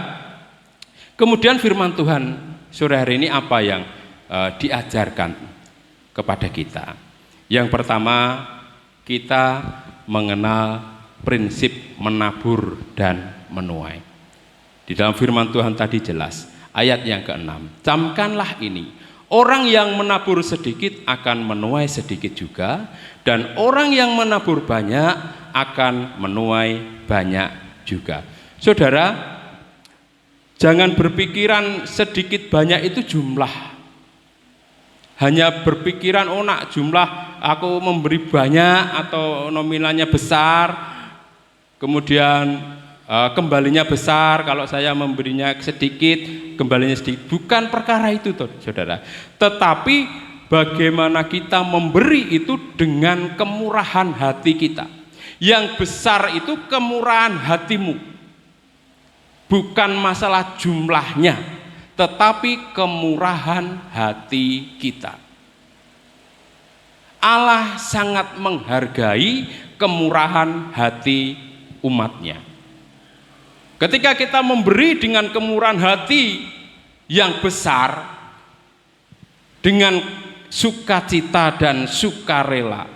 kemudian firman Tuhan sore hari ini apa yang diajarkan kepada kita? Yang pertama, kita mengenal prinsip menabur dan menuai. Di dalam firman Tuhan tadi jelas, ayat yang ke-6, camkanlah ini, orang yang menabur sedikit akan menuai sedikit juga, dan orang yang menabur banyak akan menuai banyak juga. Saudara, jangan berpikiran sedikit banyak itu jumlah. hanya berpikiran nak jumlah aku memberi banyak atau nominalnya besar, kemudian kembalinya besar, kalau saya memberinya sedikit kembalinya sedikit. Bukan perkara itu saudara, tetapi bagaimana kita memberi itu dengan kemurahan hati kita. Yang besar itu kemurahan hatimu, bukan masalah jumlahnya, tetapi kemurahan hati kita. Allah sangat menghargai kemurahan hati umatnya. Ketika kita memberi dengan kemurahan hati yang besar, dengan sukacita dan sukarela,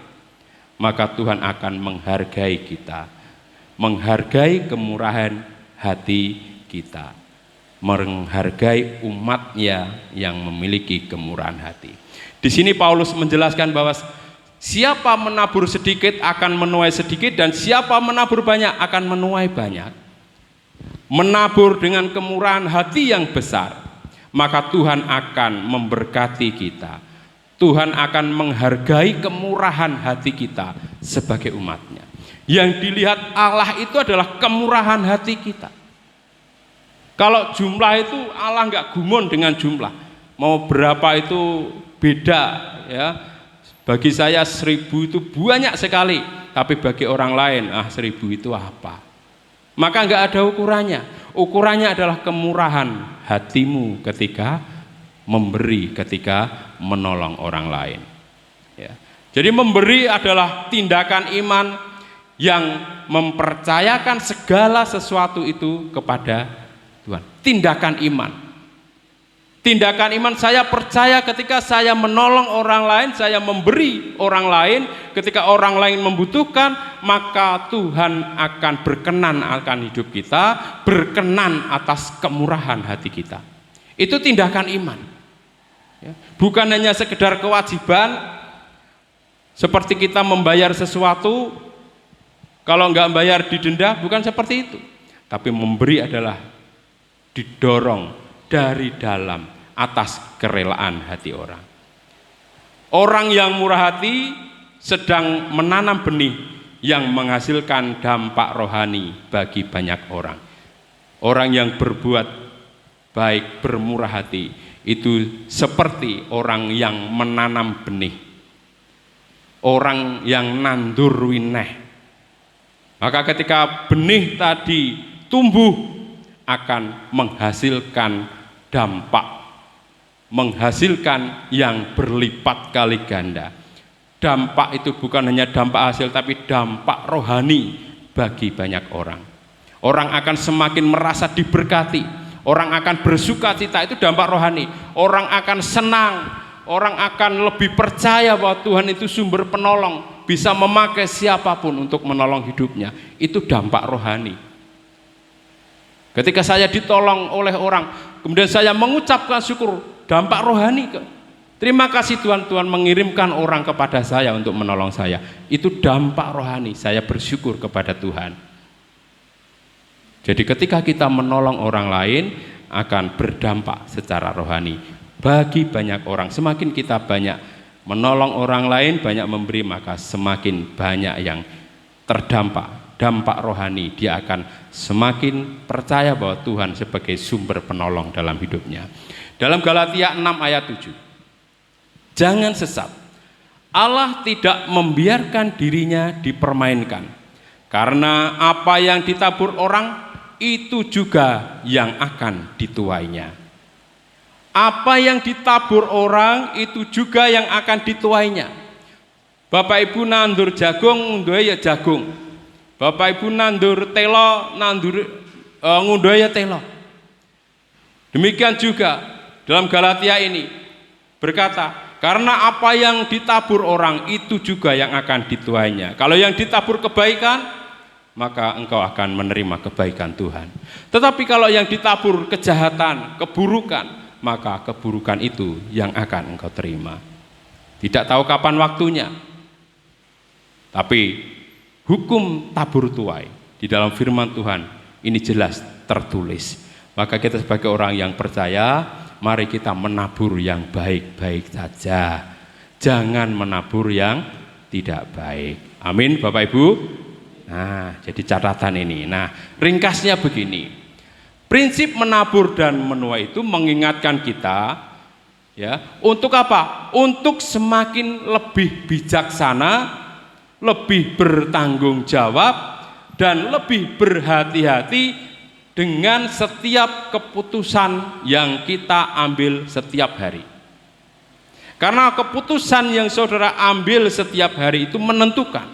maka Tuhan akan menghargai kita, menghargai kemurahan hati kita, menghargai umatnya yang memiliki kemurahan hati. Di sini Paulus menjelaskan bahwa siapa menabur sedikit akan menuai sedikit, dan siapa menabur banyak akan menuai banyak. Menabur dengan kemurahan hati yang besar, maka Tuhan akan memberkati kita. Tuhan akan menghargai kemurahan hati kita sebagai umatnya. Yang dilihat Allah itu adalah kemurahan hati kita. Kalau jumlah itu Allah nggak gumun dengan jumlah, mau berapa itu beda ya. Bagi saya 1000 itu banyak sekali, tapi bagi orang lain 1000 itu apa? Maka nggak ada ukurannya. Ukurannya adalah kemurahan hatimu ketika memberi, ketika menolong orang lain ya. Jadi memberi adalah tindakan iman yang mempercayakan segala sesuatu itu kepada Tuhan. Tindakan iman. Tindakan iman, saya percaya ketika saya menolong orang lain, saya memberi orang lain, ketika orang lain membutuhkan, maka Tuhan akan berkenan akan hidup kita, berkenan atas kemurahan hati kita. Itu tindakan iman ya. Bukan hanya sekedar kewajiban, seperti kita membayar sesuatu, kalau nggak bayar didenda, bukan seperti itu. Tapi memberi adalah didorong dari dalam atas kerelaan hati orang. Orang yang murah hati sedang menanam benih yang menghasilkan dampak rohani bagi banyak orang. Orang yang berbuat baik, bermurah hati, itu seperti orang yang menanam benih, orang yang nandur wineh. Maka ketika benih tadi tumbuh, akan menghasilkan dampak, menghasilkan yang berlipat kali ganda. Dampak itu bukan hanya dampak hasil, tapi dampak rohani bagi banyak orang. Orang akan semakin merasa diberkati, orang akan bersuka cita, itu dampak rohani. Orang akan senang, orang akan lebih percaya bahwa Tuhan itu sumber penolong, bisa memakai siapapun untuk menolong hidupnya. Itu dampak rohani. Ketika saya ditolong oleh orang, kemudian saya mengucapkan syukur, dampak rohani. Terima kasih Tuhan, Tuhan mengirimkan orang kepada saya untuk menolong saya. Itu dampak rohani, saya bersyukur kepada Tuhan. Jadi ketika kita menolong orang lain, akan berdampak secara rohani bagi banyak orang. Semakin kita banyak menolong orang lain, banyak memberi, maka semakin banyak yang terdampak. Dampak rohani, dia akan semakin percaya bahwa Tuhan sebagai sumber penolong dalam hidupnya. Dalam Galatia 6 ayat 7, jangan sesat, Allah tidak membiarkan dirinya dipermainkan, karena apa yang ditabur orang itu juga yang akan dituainya. Apa yang ditabur orang itu juga yang akan dituainya. Bapak Ibu nandur jagung, ngunduh ya jagung. Bapak Ibu nandur telo, ngunduh ya telo. Demikian juga dalam Galatia ini berkata, karena apa yang ditabur orang itu juga yang akan dituainya. Kalau yang ditabur kebaikan, maka engkau akan menerima kebaikan Tuhan. Tetapi kalau yang ditabur kejahatan, keburukan, maka keburukan itu yang akan engkau terima. Tidak tahu kapan waktunya, tapi hukum tabur tuai di dalam firman Tuhan ini jelas tertulis. Maka kita sebagai orang yang percaya, mari kita menabur yang baik-baik saja. Jangan menabur yang tidak baik. Amin Bapak Ibu. Nah, jadi catatan ini. Nah, ringkasnya begini. Prinsip menabur dan menuai itu mengingatkan kita ya, untuk apa? Untuk semakin lebih bijaksana, lebih bertanggung jawab dan lebih berhati-hati dengan setiap keputusan yang kita ambil setiap hari. Karena keputusan yang saudara ambil setiap hari itu menentukan.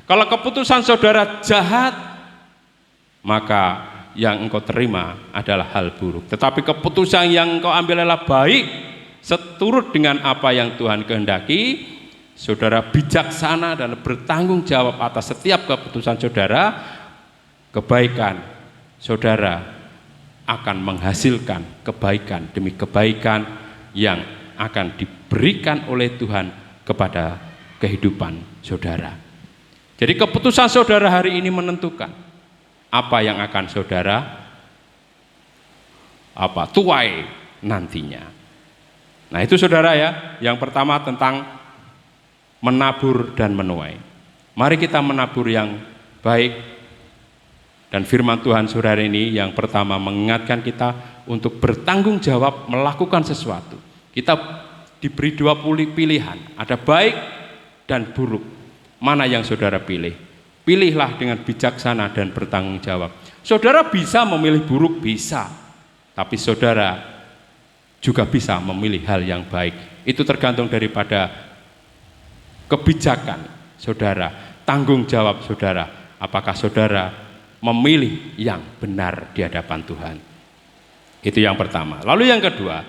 Kalau keputusan saudara jahat, maka yang engkau terima adalah hal buruk. Tetapi keputusan yang engkau ambil adalah baik, seturut dengan apa yang Tuhan kehendaki, saudara bijaksana dan bertanggung jawab atas setiap keputusan saudara, kebaikan saudara akan menghasilkan kebaikan demi kebaikan yang akan diberikan oleh Tuhan kepada kehidupan saudara. Jadi keputusan saudara hari ini menentukan apa yang akan saudara tuai nantinya. Nah itu saudara ya, yang pertama tentang menabur dan menuai. Mari kita menabur yang baik. Dan firman Tuhan saudara ini yang pertama mengingatkan kita untuk bertanggung jawab melakukan sesuatu. Kita diberi 20 pilihan, ada baik dan buruk. Mana yang saudara pilih? Pilihlah dengan bijaksana dan bertanggung jawab. Saudara bisa memilih buruk, bisa. Tapi saudara juga bisa memilih hal yang baik. Itu tergantung daripada kebijakan saudara, tanggung jawab saudara. Apakah saudara memilih yang benar di hadapan Tuhan? Itu yang pertama. Lalu yang kedua,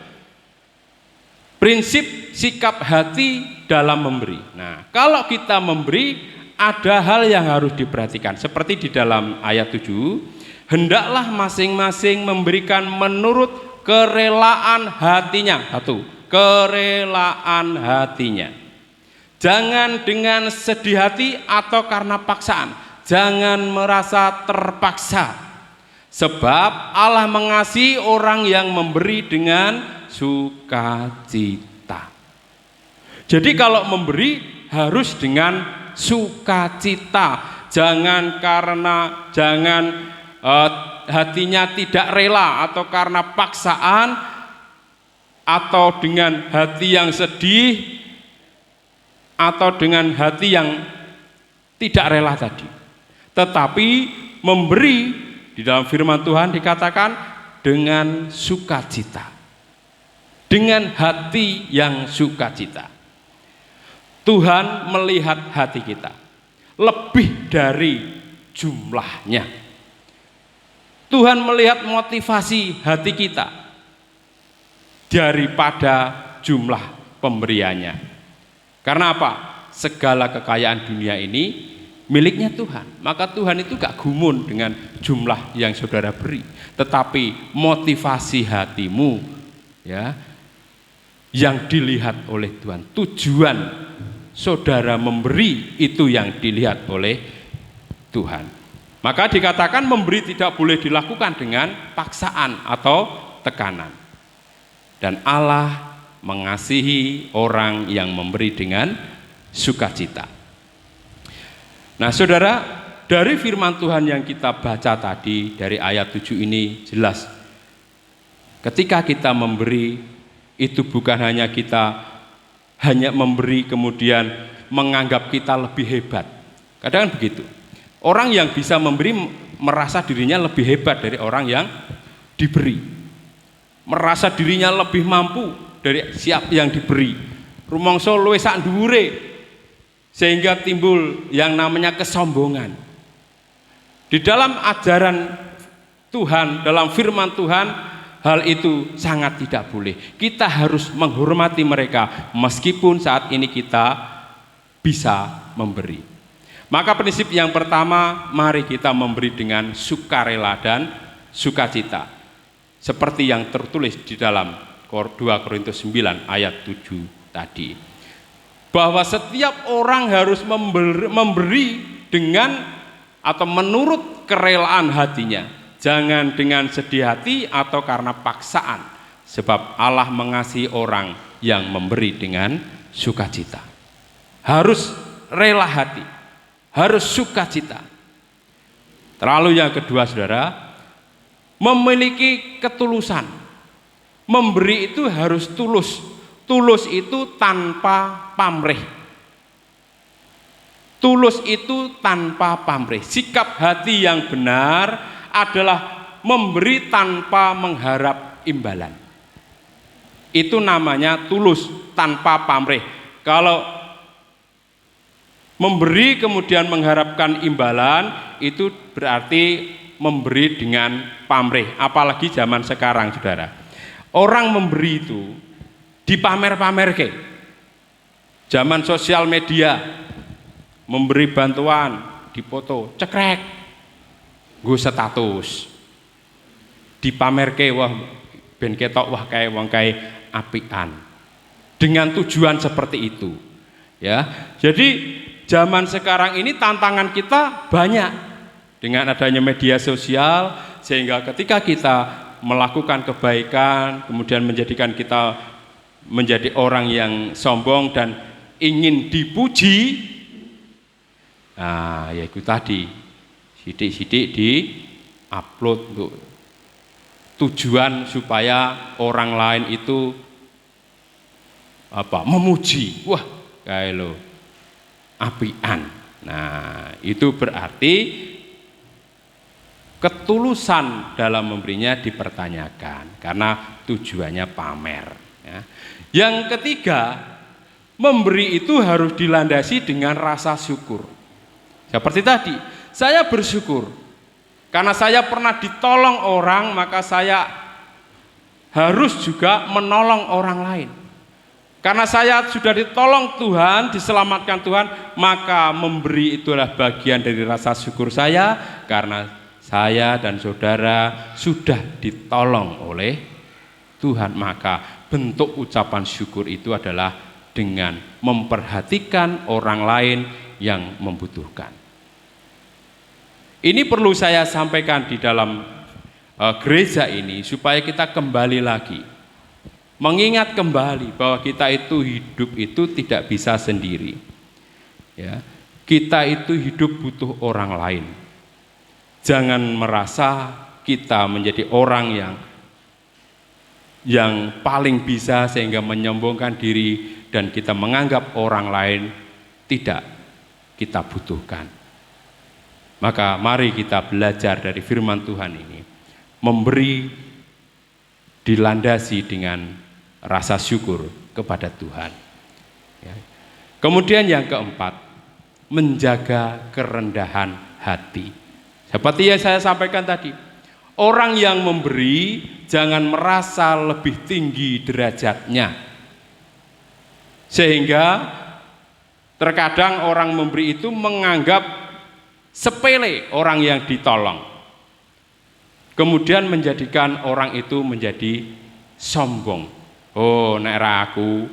prinsip sikap hati dalam memberi. Nah, kalau kita memberi, ada hal yang harus diperhatikan. Seperti di dalam ayat 7, hendaklah masing-masing memberikan menurut kerelaan hatinya. Satu, kerelaan hatinya. Jangan dengan sedih hati atau karena paksaan. Jangan merasa terpaksa. Sebab Allah mengasihi orang yang memberi dengan sukacita. Jadi kalau memberi harus dengan sukacita. Jangan hatinya tidak rela atau karena paksaan atau dengan hati yang sedih atau dengan hati yang tidak rela tadi. Tetapi memberi di dalam firman Tuhan dikatakan dengan sukacita. Dengan hati yang sukacita. Tuhan melihat hati kita lebih dari jumlahnya. Tuhan melihat motivasi hati kita daripada jumlah pemberiannya. Karena apa? Segala kekayaan dunia ini miliknya Tuhan. Maka Tuhan itu gak gumun dengan jumlah yang saudara beri, tetapi motivasi hatimu ya yang dilihat oleh Tuhan. Tujuan saudara memberi itu yang dilihat oleh Tuhan. Maka dikatakan memberi tidak boleh dilakukan dengan paksaan atau tekanan. Dan Allah mengasihi orang yang memberi dengan sukacita. Nah saudara, dari firman Tuhan yang kita baca tadi dari ayat 7 ini jelas. Ketika kita memberi, itu bukan hanya kita hanya memberi kemudian menganggap kita lebih hebat. Kadang begitu. Orang yang bisa memberi merasa dirinya lebih hebat dari orang yang diberi. Merasa dirinya lebih mampu dari siapa yang diberi. Rumangsa luwih sak dhuwure, sehingga timbul yang namanya kesombongan. Di dalam ajaran Tuhan, dalam firman Tuhan, hal itu sangat tidak boleh. Kita harus menghormati mereka meskipun saat ini kita bisa memberi. Maka prinsip yang pertama, mari kita memberi dengan sukarela dan sukacita. Seperti yang tertulis di dalam 2 Korintus 9 ayat 7 tadi. Bahwa setiap orang harus memberi dengan atau menurut kerelaan hatinya. Jangan dengan sedih hati atau karena paksaan. Sebab Allah mengasihi orang yang memberi dengan sukacita. Harus rela hati, harus sukacita. Terlalu yang kedua, saudara, memiliki ketulusan. Memberi itu harus tulus. Tulus itu tanpa pamrih. Tulus itu tanpa pamrih. Sikap hati yang benar adalah memberi tanpa mengharap imbalan. Itu namanya tulus tanpa pamrih. Kalau memberi kemudian mengharapkan imbalan, itu berarti memberi dengan pamrih. Apalagi zaman sekarang, saudara. Orang memberi itu dipamer-pamerke. Zaman sosial media, memberi bantuan, dipoto, cekrek, nggo status, dipamerke, wah ben ketok, wah kae wong kae apian. Dengan tujuan seperti itu. Ya. Jadi zaman sekarang ini tantangan kita banyak dengan adanya media sosial, sehingga ketika kita melakukan kebaikan, kemudian menjadikan kita menjadi orang yang sombong dan ingin dipuji. Nah, ya itu tadi, sidik-sidik di-upload untuk tujuan supaya orang lain itu memuji. Wah, kayak lo apian. Nah, itu berarti ketulusan dalam memberinya dipertanyakan karena tujuannya pamer. Ya. Yang ketiga, memberi itu harus dilandasi dengan rasa syukur. Seperti tadi, saya bersyukur karena saya pernah ditolong orang, maka saya harus juga menolong orang lain. Karena saya sudah ditolong Tuhan, diselamatkan Tuhan, maka memberi itulah bagian dari rasa syukur saya, karena saya dan saudara sudah ditolong oleh Tuhan. Maka bentuk ucapan syukur itu adalah dengan memperhatikan orang lain yang membutuhkan. Ini perlu saya sampaikan di dalam gereja ini supaya kita kembali lagi, mengingat kembali bahwa kita itu hidup itu tidak bisa sendiri. Ya, kita itu hidup butuh orang lain. Jangan merasa kita menjadi orang yang paling bisa sehingga menyombongkan diri dan kita menganggap orang lain tidak kita butuhkan. Maka mari kita belajar dari firman Tuhan ini, memberi dilandasi dengan rasa syukur kepada Tuhan. Ya. Kemudian yang keempat, menjaga kerendahan hati. Seperti yang saya sampaikan tadi, orang yang memberi jangan merasa lebih tinggi derajatnya, sehingga terkadang orang memberi itu menganggap sepele orang yang ditolong, kemudian menjadikan orang itu menjadi sombong. Oh, nek ra aku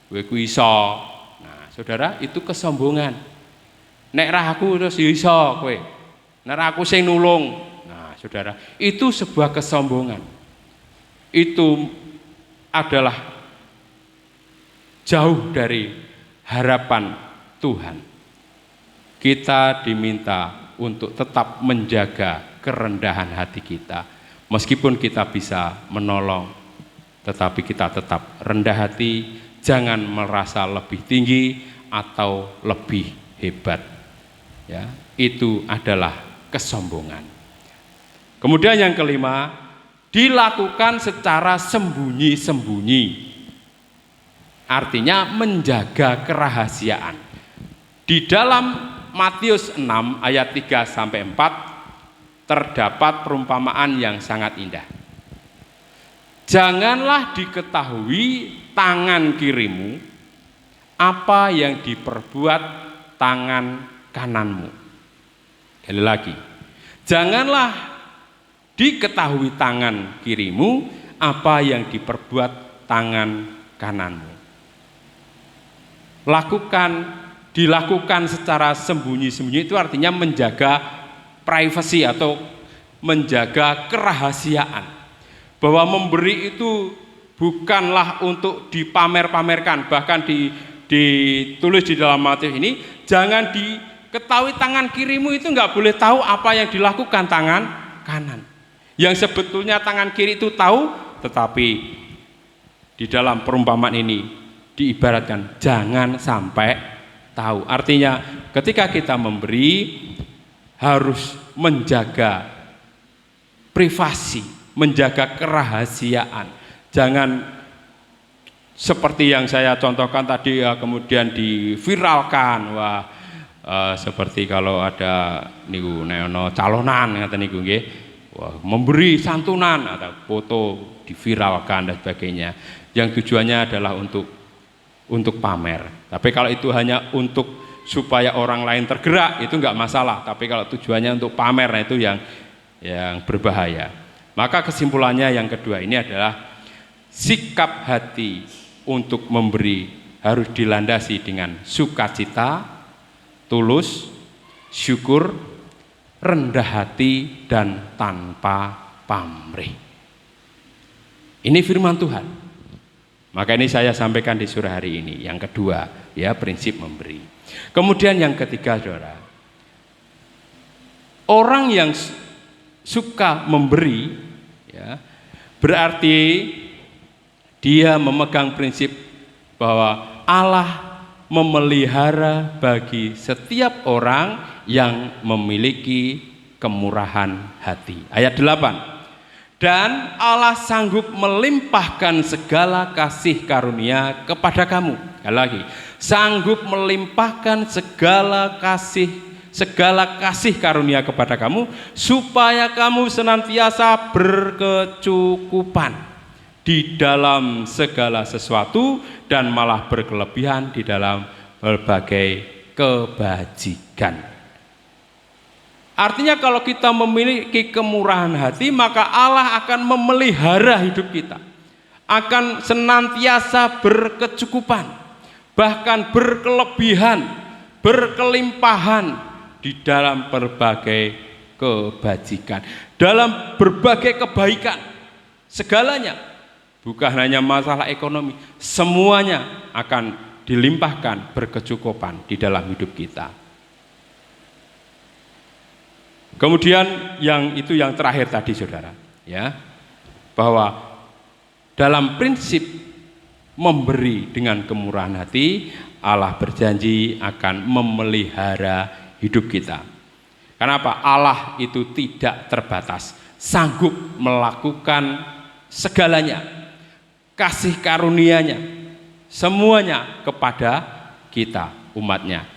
kowe ku iso. Nah, saudara, itu kesombongan. Nek ra aku terus iso kowe. Nek ra aku sing nulung. Nah, saudara, itu sebuah kesombongan. Itu adalah jauh dari harapan Tuhan. Kita diminta untuk tetap menjaga kerendahan hati kita. Meskipun kita bisa menolong, tetapi kita tetap rendah hati, jangan merasa lebih tinggi atau lebih hebat. Ya, itu adalah kesombongan. Kemudian yang kelima, dilakukan secara sembunyi-sembunyi. Artinya menjaga kerahasiaan. Di dalam Matius 6 ayat 3 sampai 4 terdapat perumpamaan yang sangat indah. Janganlah diketahui tangan kirimu apa yang diperbuat tangan kananmu. Sekali lagi, janganlah diketahui tangan kirimu apa yang diperbuat tangan kananmu. Dilakukan secara sembunyi-sembunyi itu artinya menjaga privasi atau menjaga kerahasiaan. Bahwa memberi itu bukanlah untuk dipamer-pamerkan, bahkan ditulis di dalam Matius ini, jangan diketahui tangan kirimu itu nggak boleh tahu apa yang dilakukan tangan kanan. Yang sebetulnya tangan kiri itu tahu, tetapi di dalam perumpamaan ini diibaratkan jangan sampai tahu. Artinya ketika kita memberi harus menjaga privasi, menjaga kerahasiaan. Jangan seperti yang saya contohkan tadi ya, kemudian diviralkan. Wah, seperti kalau ada niku neono calonan ngaten niku nggih. Wah, memberi santunan atau foto diviralkan dan sebagainya. Yang tujuannya adalah untuk pamer. Tapi kalau itu hanya untuk supaya orang lain tergerak itu enggak masalah. Tapi kalau tujuannya untuk pamer, nah itu yang berbahaya. Maka kesimpulannya yang kedua ini adalah sikap hati untuk memberi harus dilandasi dengan sukacita, tulus, syukur, rendah hati, dan tanpa pamrih. Ini firman Tuhan. Maka ini saya sampaikan di sore hari ini. Yang kedua, ya, prinsip memberi. Kemudian yang ketiga, saudara, orang yang suka memberi, ya, berarti dia memegang prinsip bahwa Allah memelihara bagi setiap orang yang memiliki kemurahan hati. Ayat 8. Dan Allah sanggup melimpahkan segala kasih karunia kepada kamu. Sekali lagi, sanggup melimpahkan segala kasih karunia kepada kamu, supaya kamu senantiasa berkecukupan di dalam segala sesuatu dan malah berkelebihan di dalam berbagai kebajikan. Artinya kalau kita memiliki kemurahan hati, maka Allah akan memelihara hidup kita, akan senantiasa berkecukupan, bahkan berkelebihan, berkelimpahan di dalam berbagai kebajikan, dalam berbagai kebaikan, segalanya. Bukan hanya masalah ekonomi, semuanya akan dilimpahkan berkecukupan di dalam hidup kita. Kemudian yang terakhir tadi, saudara, ya, bahwa dalam prinsip memberi dengan kemurahan hati, Allah berjanji akan memelihara hidup kita. Kenapa? Allah itu tidak terbatas, sanggup melakukan segalanya. Kasih karunia-Nya semuanya kepada kita, umat-Nya.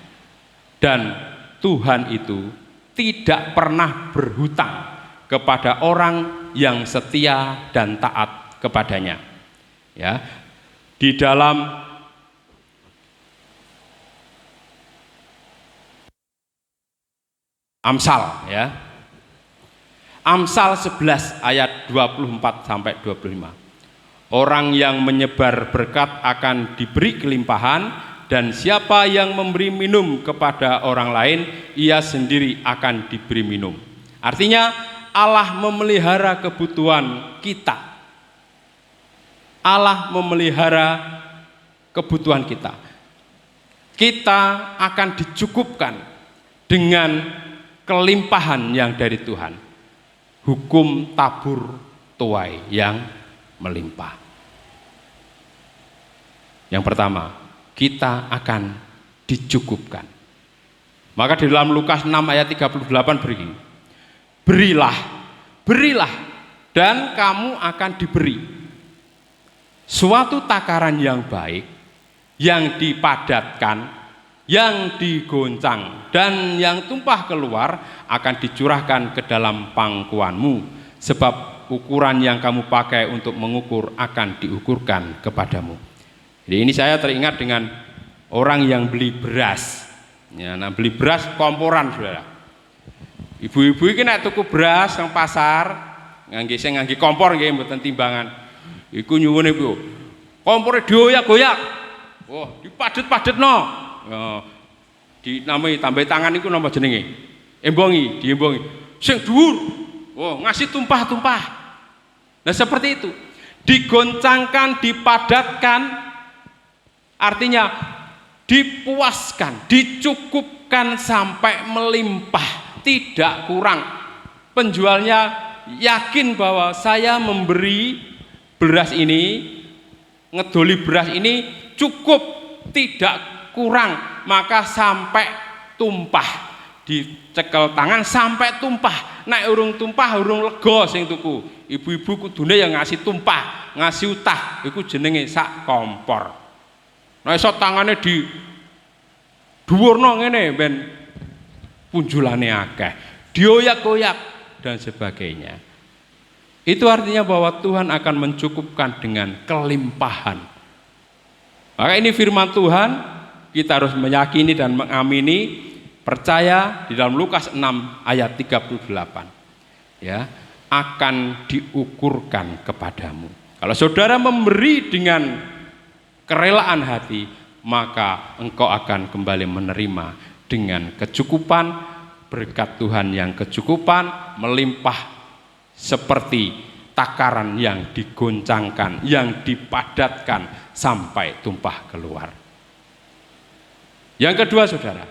Dan Tuhan itu tidak pernah berhutang kepada orang yang setia dan taat kepadanya. Ya. Di dalam Amsal, ya. Amsal 11 ayat 24 sampai 25. Orang yang menyebar berkat akan diberi kelimpahan, dan siapa yang memberi minum kepada orang lain, ia sendiri akan diberi minum. Artinya Allah memelihara kebutuhan kita. Allah memelihara kebutuhan kita. Kita akan dicukupkan dengan kelimpahan yang dari Tuhan. Hukum tabur tuai yang melimpah. Yang pertama, kita akan dicukupkan. Maka di dalam Lukas 6 ayat 38 begini, berilah dan kamu akan diberi. Suatu takaran yang baik, yang dipadatkan, yang digoncang, dan yang tumpah keluar akan dicurahkan ke dalam pangkuanmu, sebab ukuran yang kamu pakai untuk mengukur akan diukurkan kepadamu. Jadi ini saya teringat dengan orang yang beli beras. Ya, nah beli beras komporan, saudara. Ibu-ibu ini nek tuku beras nang pasar, ngangge kompor nggih mboten timbangan. Iku nyuwun iku. Kompore dioyak-goyak. Wah, dipadet-padetno. Ya, dinamai tambah tangan iku napa jenenge? Diembongi. Sing dhuwur. Oh, ngasih tumpah-tumpah. Nah seperti itu. digoncangkan, dipadatkan, artinya dipuaskan, dicukupkan sampai melimpah, tidak kurang. Penjualnya yakin bahwa saya memberi beras ini, ngedoli beras ini cukup, tidak kurang, maka sampai tumpah, dicekel tangan sampai tumpah. Nek urung tumpah urung lega sing tuku. Ibu-ibu kudune yang ngasih tumpah, ngasih utah, iku jenenge sak kompor. Nek iso tangane di dhuwurno ngene ben punjulane akeh, dioyak-oyak dan sebagainya. Itu artinya bahwa Tuhan akan mencukupkan dengan kelimpahan. Maka ini firman Tuhan, kita harus meyakini dan mengamini, percaya di dalam Lukas 6 ayat 38. Ya, akan diukurkan kepadamu. Kalau saudara memberi dengan kerelaan hati, maka engkau akan kembali menerima dengan kecukupan, berkat Tuhan yang kecukupan, melimpah seperti takaran yang digoncangkan, yang dipadatkan sampai tumpah keluar. Yang kedua, saudara,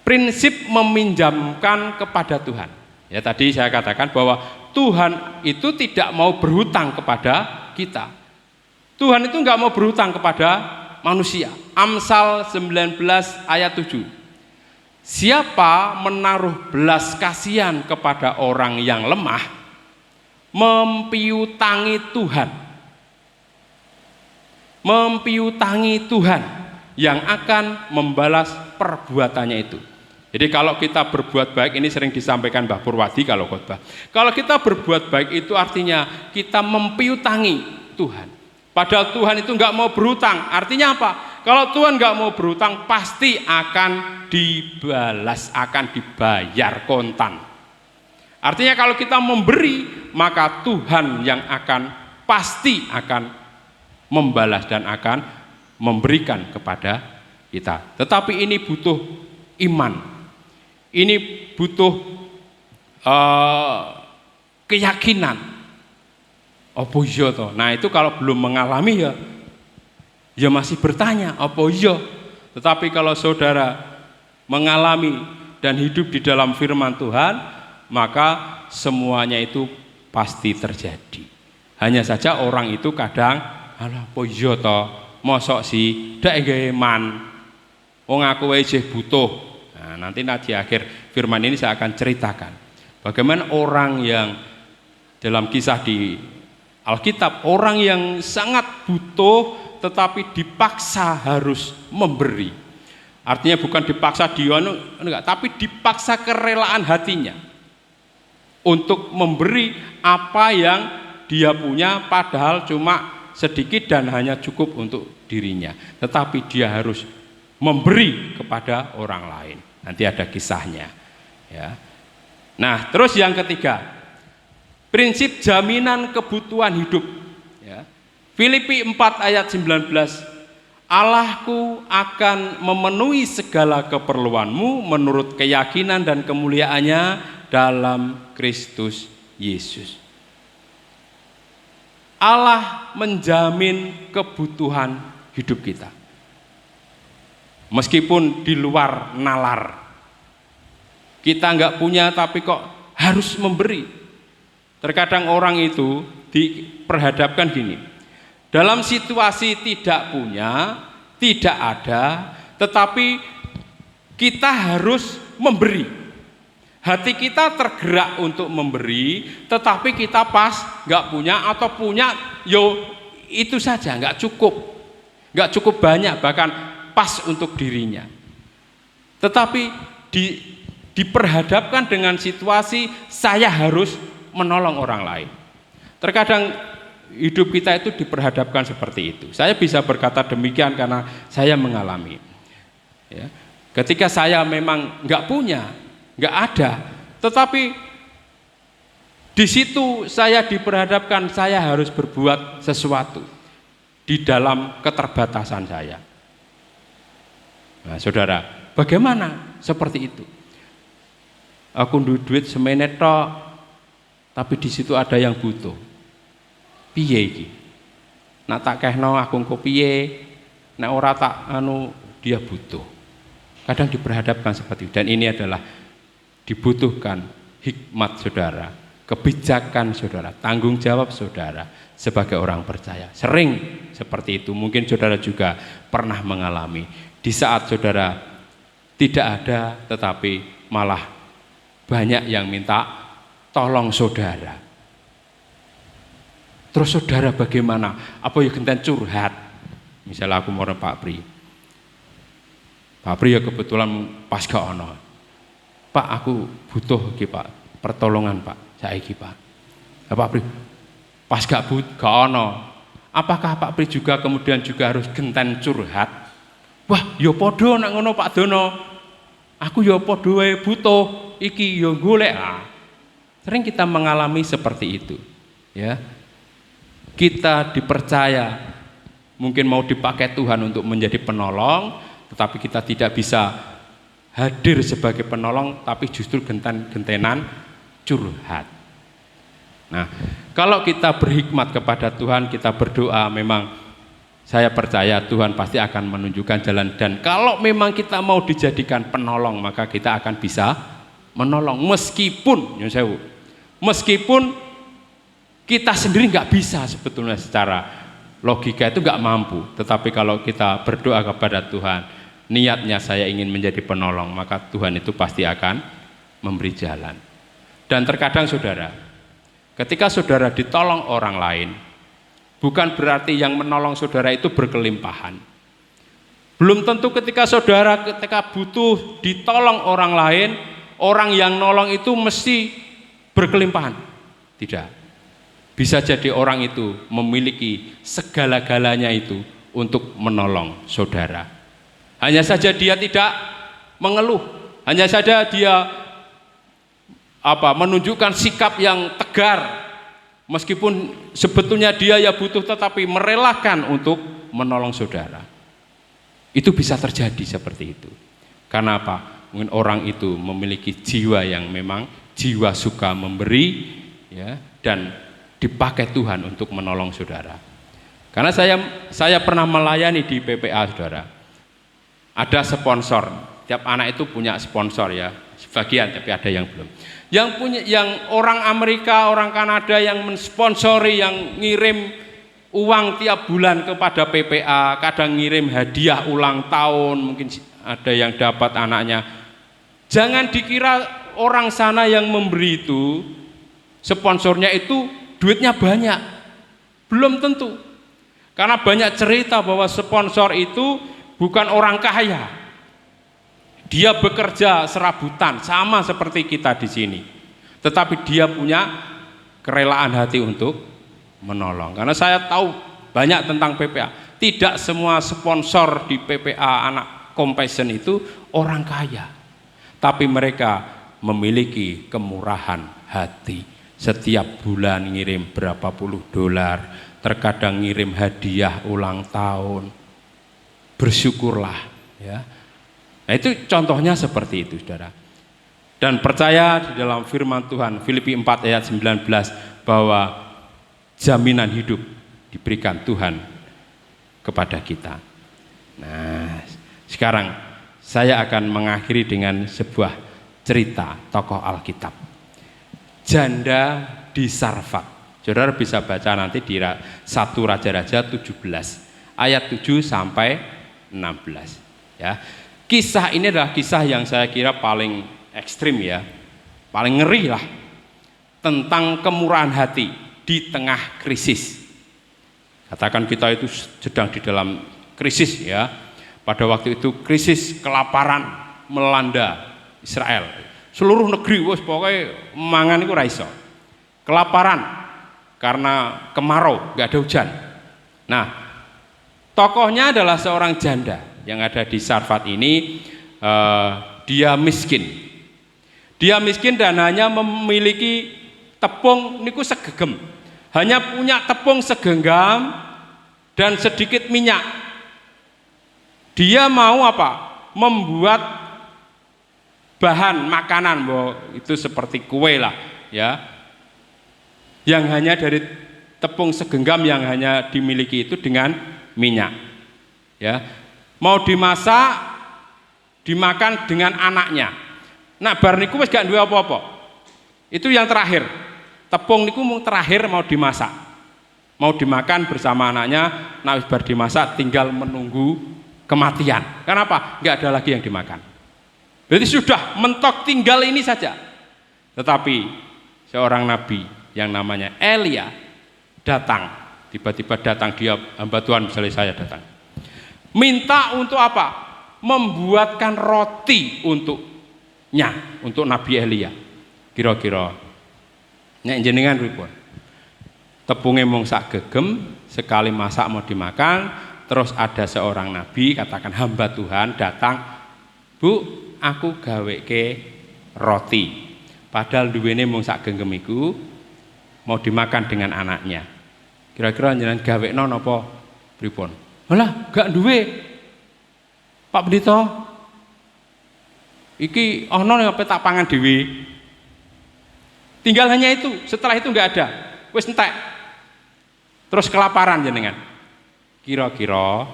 prinsip meminjamkan kepada Tuhan. Ya, tadi saya katakan bahwa Tuhan itu tidak mau berhutang kepada kita. Tuhan itu enggak mau berhutang kepada manusia. Amsal 19 ayat 7. Siapa menaruh belas kasihan kepada orang yang lemah, mempiutangi Tuhan. Mempiutangi Tuhan yang akan membalas perbuatannya itu. Jadi kalau kita berbuat baik, ini sering disampaikan Mbah Purwadi kalau khotbah. Kalau kita berbuat baik itu artinya kita mempiutangi Tuhan. Padahal Tuhan itu nggak mau berhutang. Artinya apa? Kalau Tuhan nggak mau berhutang, pasti akan dibalas, akan dibayar kontan. Artinya kalau kita memberi, maka Tuhan yang pasti akan membalas dan akan memberikan kepada kita. Tetapi ini butuh iman. Ini butuh keyakinan. Apa iya toh? Nah, itu kalau belum mengalami ya masih bertanya apa iya. Tetapi kalau saudara mengalami dan hidup di dalam firman Tuhan, maka semuanya itu pasti terjadi. Hanya saja orang itu kadang alah apa iya toh? Mosok sih ndak geman. Wong aku wae isih butuh. Nah, nanti di akhir firman ini saya akan ceritakan bagaimana orang yang dalam kisah di Alkitab, orang yang sangat butuh tetapi dipaksa harus memberi. Artinya bukan dipaksa enggak, tapi dipaksa kerelaan hatinya untuk memberi apa yang dia punya, padahal cuma sedikit dan hanya cukup untuk dirinya. Tetapi dia harus memberi kepada orang lain. Nanti ada kisahnya, ya. Nah, terus yang ketiga, prinsip jaminan kebutuhan hidup, ya. Filipi 4 ayat 19, Allahku akan memenuhi segala keperluanmu menurut keyakinan dan kemuliaannya dalam Kristus Yesus. Allah menjamin kebutuhan hidup kita. Meskipun di luar nalar, kita nggak punya tapi kok harus memberi. Terkadang orang itu diperhadapkan gini, dalam situasi tidak punya, tidak ada, tetapi kita harus memberi. Hati kita tergerak untuk memberi, tetapi kita pas nggak punya atau punya, yo itu saja, nggak cukup banyak, bahkan pas untuk dirinya. Tetapi diperhadapkan dengan situasi saya harus menolong orang lain. Terkadang hidup kita itu diperhadapkan seperti itu. Saya bisa berkata demikian karena saya mengalami. Ya. Ketika saya memang nggak punya, nggak ada, tetapi di situ saya diperhadapkan saya harus berbuat sesuatu di dalam keterbatasan saya. Nah, saudara, bagaimana seperti itu? Aku duit semenet tok, tapi di situ ada yang butuh. Piye iki? Nak tak kehno aku engko piye? Nek ora tak dia butuh. Kadang diperhadapkan seperti itu, dan ini adalah dibutuhkan hikmat saudara, kebijakan saudara, tanggung jawab saudara sebagai orang percaya. Sering seperti itu. Mungkin saudara juga pernah mengalami di saat saudara tidak ada, tetapi malah banyak yang minta tolong saudara. Terus saudara bagaimana? Apa ya genten curhat? Misalnya aku mau Pak Pri. Pak Pri ya kebetulan pas gak ono. Pak, aku butuh iki Pak, pertolongan Pak, saiki Pak. Lah Pak Pri, pas gak ono. Apakah Pak Pri juga kemudian juga harus genten curhat? Wah, ya padha nek ngono Pak Dono. Aku ya padha wae butuh iki ya golek. Sering kita mengalami seperti itu, ya. Kita dipercaya mungkin mau dipakai Tuhan untuk menjadi penolong, tetapi kita tidak bisa hadir sebagai penolong, tapi justru gentenan curhat. Nah, kalau kita berhikmat kepada Tuhan, kita berdoa, memang saya percaya Tuhan pasti akan menunjukkan jalan, dan kalau memang kita mau dijadikan penolong, maka kita akan bisa menolong meskipun kita sendiri nggak bisa sebetulnya, secara logika itu nggak mampu. Tetapi kalau kita berdoa kepada Tuhan, niatnya saya ingin menjadi penolong, maka Tuhan itu pasti akan memberi jalan. Dan terkadang saudara, ketika saudara ditolong orang lain, bukan berarti yang menolong saudara itu berkelimpahan. Belum tentu ketika butuh ditolong orang lain, orang yang nolong itu mesti berkelimpahan. Tidak. Bisa jadi orang itu memiliki segala-galanya itu untuk menolong saudara. Hanya saja dia tidak mengeluh, hanya saja dia menunjukkan sikap yang tegar, meskipun sebetulnya dia ya butuh, tetapi merelakan untuk menolong saudara. Itu bisa terjadi seperti itu. Karena apa? Mungkin orang itu memiliki jiwa yang memang jiwa suka memberi, ya, dan dipakai Tuhan untuk menolong saudara. Karena saya pernah melayani di PPA saudara. Ada sponsor, tiap anak itu punya sponsor ya, sebagian, tapi ada yang belum. Yang orang Amerika, orang Kanada yang mensponsori, yang ngirim uang tiap bulan kepada PPA, kadang ngirim hadiah ulang tahun, mungkin ada yang dapat anaknya. Jangan dikira orang sana yang memberi itu, sponsornya itu duitnya banyak, belum tentu. Karena banyak cerita bahwa sponsor itu bukan orang kaya, dia bekerja serabutan sama seperti kita di sini, tetapi dia punya kerelaan hati untuk menolong. Karena saya tahu banyak tentang PPA, tidak semua sponsor di PPA Anak Compassion itu orang kaya, tapi mereka memiliki kemurahan hati. Setiap bulan ngirim berapa puluh dolar, terkadang ngirim hadiah ulang tahun. Bersyukurlah, ya. Nah, itu contohnya seperti itu, saudara. Dan percaya di dalam firman Tuhan Filipi 4 ayat 19 bahwa jaminan hidup diberikan Tuhan kepada kita. Nah, sekarang saya akan mengakhiri dengan sebuah cerita tokoh Alkitab. Janda di Sarfat. Saudara bisa baca nanti di 1 Raja-Raja 17 ayat 7 sampai 16, ya. Kisah ini adalah kisah yang saya kira paling ekstrim, ya, paling ngeri lah, tentang kemurahan hati di tengah krisis. Katakan kita itu sedang di dalam krisis, ya. Pada waktu itu krisis kelaparan melanda Israel. Seluruh negeri wis pokoknya mangan iku ra iso. Kelaparan karena kemarau, enggak ada hujan. Nah, tokohnya adalah seorang janda yang ada di Sarfat ini. Dia miskin. Dia miskin dan hanya memiliki tepung niku segegem. Hanya punya tepung segenggam dan sedikit minyak. Dia mau membuat bahan makanan, itu seperti kue lah, ya. yang hanya dari tepung segenggam yang hanya dimiliki itu dengan minyak. Ya, mau dimasak, dimakan dengan anaknya. Nah, bar niku wis gak duwe apa-apa. Itu yang terakhir. Tepung niku mung terakhir mau dimasak. Mau dimakan bersama anaknya, nah wis bar dimasak tinggal menunggu kematian. Kenapa? Enggak ada lagi yang dimakan. Berarti sudah mentok tinggal ini saja. Tetapi seorang nabi yang namanya Elia datang, tiba-tiba datang, dia hamba Tuhan, misalnya saya datang, minta untuk apa? Membuatkan roti untuknya, untuk Nabi Elia. Kira-kira nek jenengan pripun? Tepungnya mung sak gegem, sekali masak mau dimakan, terus ada seorang nabi, katakan hamba Tuhan datang, Bu, aku gaweke roti. Padahal duwene mung sak genggam iku mau dimakan dengan anaknya. Kira-kira jenengan gawekno napa pripun? Alah, gak duwe. Pak Pendeta, iki ana yang tak pangan dhewe. Tinggal hanya itu, setelah itu enggak ada. Wis entek. Terus kelaparan jenengan. Kira-kira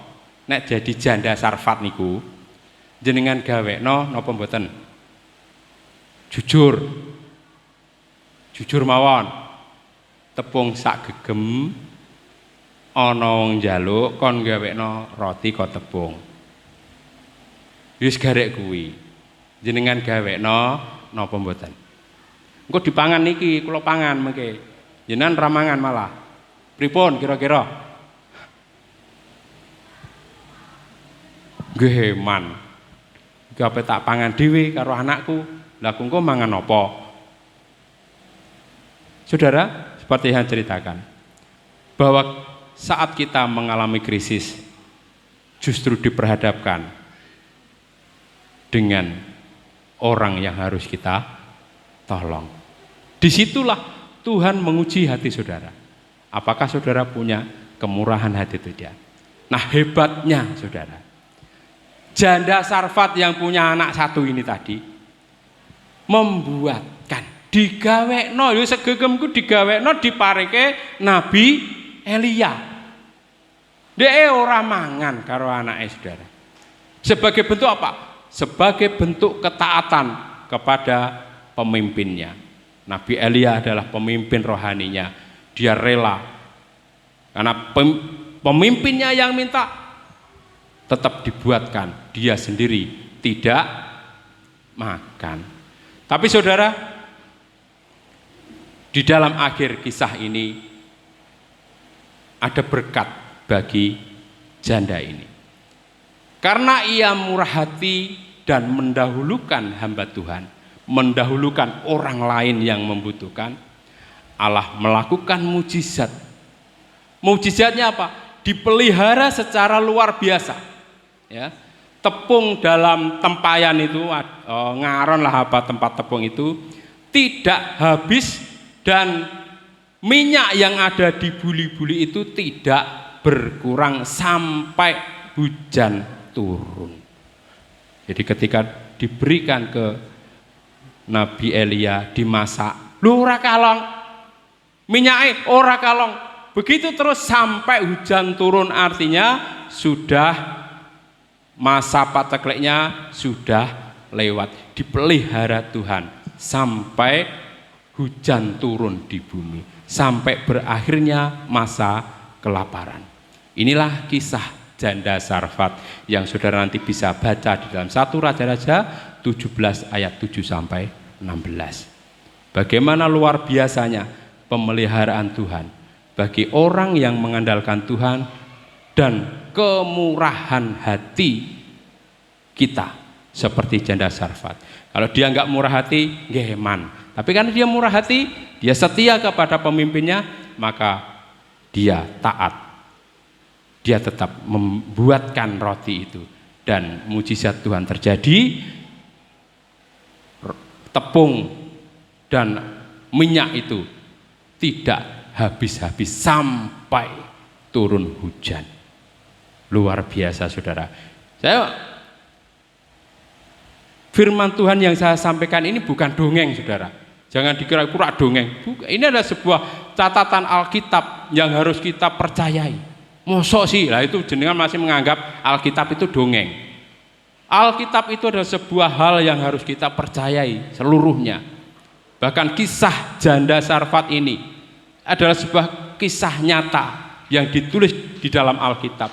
nek jadi janda Sarfat niku jenengan gawekno napa mboten? Jujur. Jujur mawon. Tepung sak gegem ana wong njaluk kon gawekno roti kok tepung. Wis garek kuwi. Jenengan gawekno napa mboten? Engko dipangan niki, kula pangan mengke. Jenengan ramangan malah. Pripun kira-kira? Nggih man. Iki ape tak pangan dhewe karo anakku. Lah engko mangan apa? Saudara, seperti yang ceritakan bahwa saat kita mengalami krisis justru diperhadapkan dengan orang yang harus kita tolong. Disitulah Tuhan menguji hati saudara. Apakah saudara punya kemurahan hati atau tidak? Nah, hebatnya saudara, janda Sarfat yang punya anak satu ini tadi membuatkan digawekno, yo segegemku digawekno dipareke Nabi Elia. Dhek ora mangan karo anake saudara. Sebagai bentuk apa? Sebagai bentuk ketaatan kepada pemimpinnya. Nabi Elia adalah pemimpin rohaninya. Dia rela karena pemimpinnya yang minta, tetap dibuatkan, dia sendiri tidak makan. Tapi saudara, di dalam akhir kisah ini ada berkat bagi janda ini. Karena ia murah hati dan mendahulukan hamba Tuhan, mendahulukan orang lain yang membutuhkan, Allah melakukan mujizat. Mujizatnya apa? Dipelihara secara luar biasa. Ya, tepung dalam tempayan itu, ngaron lah apa tempat tepung itu, tidak habis, dan minyak yang ada di buli-buli itu tidak berkurang sampai hujan turun. Jadi ketika diberikan ke Nabi Elia dimasak, ora kalong, minyaknya ora kalong, begitu terus sampai hujan turun, artinya sudah masa patekleknya sudah lewat, dipelihara Tuhan sampai hujan turun di bumi, sampai berakhirnya masa kelaparan. Inilah kisah janda Sarfat yang saudara nanti bisa baca di dalam 1 Raja-Raja 17 ayat 7 sampai 16. Bagaimana luar biasanya pemeliharaan Tuhan bagi orang yang mengandalkan Tuhan dan kemurahan hati kita seperti janda Sarfat. Kalau dia nggak murah hati, geman. Tapi karena dia murah hati, dia setia kepada pemimpinnya, maka dia taat. Dia tetap membuatkan roti itu dan mujizat Tuhan terjadi. Tepung dan minyak itu tidak habis-habis sampai turun hujan. Luar biasa saudara. Firman Tuhan yang saya sampaikan ini bukan dongeng saudara. Jangan dikira kurang dongeng. Ini adalah sebuah catatan Alkitab yang harus kita percayai. Mosok sih, lah itu jenengan masih menganggap Alkitab itu dongeng. Alkitab itu adalah sebuah hal yang harus kita percayai seluruhnya. Bahkan kisah janda Sarfat ini adalah sebuah kisah nyata yang ditulis di dalam Alkitab.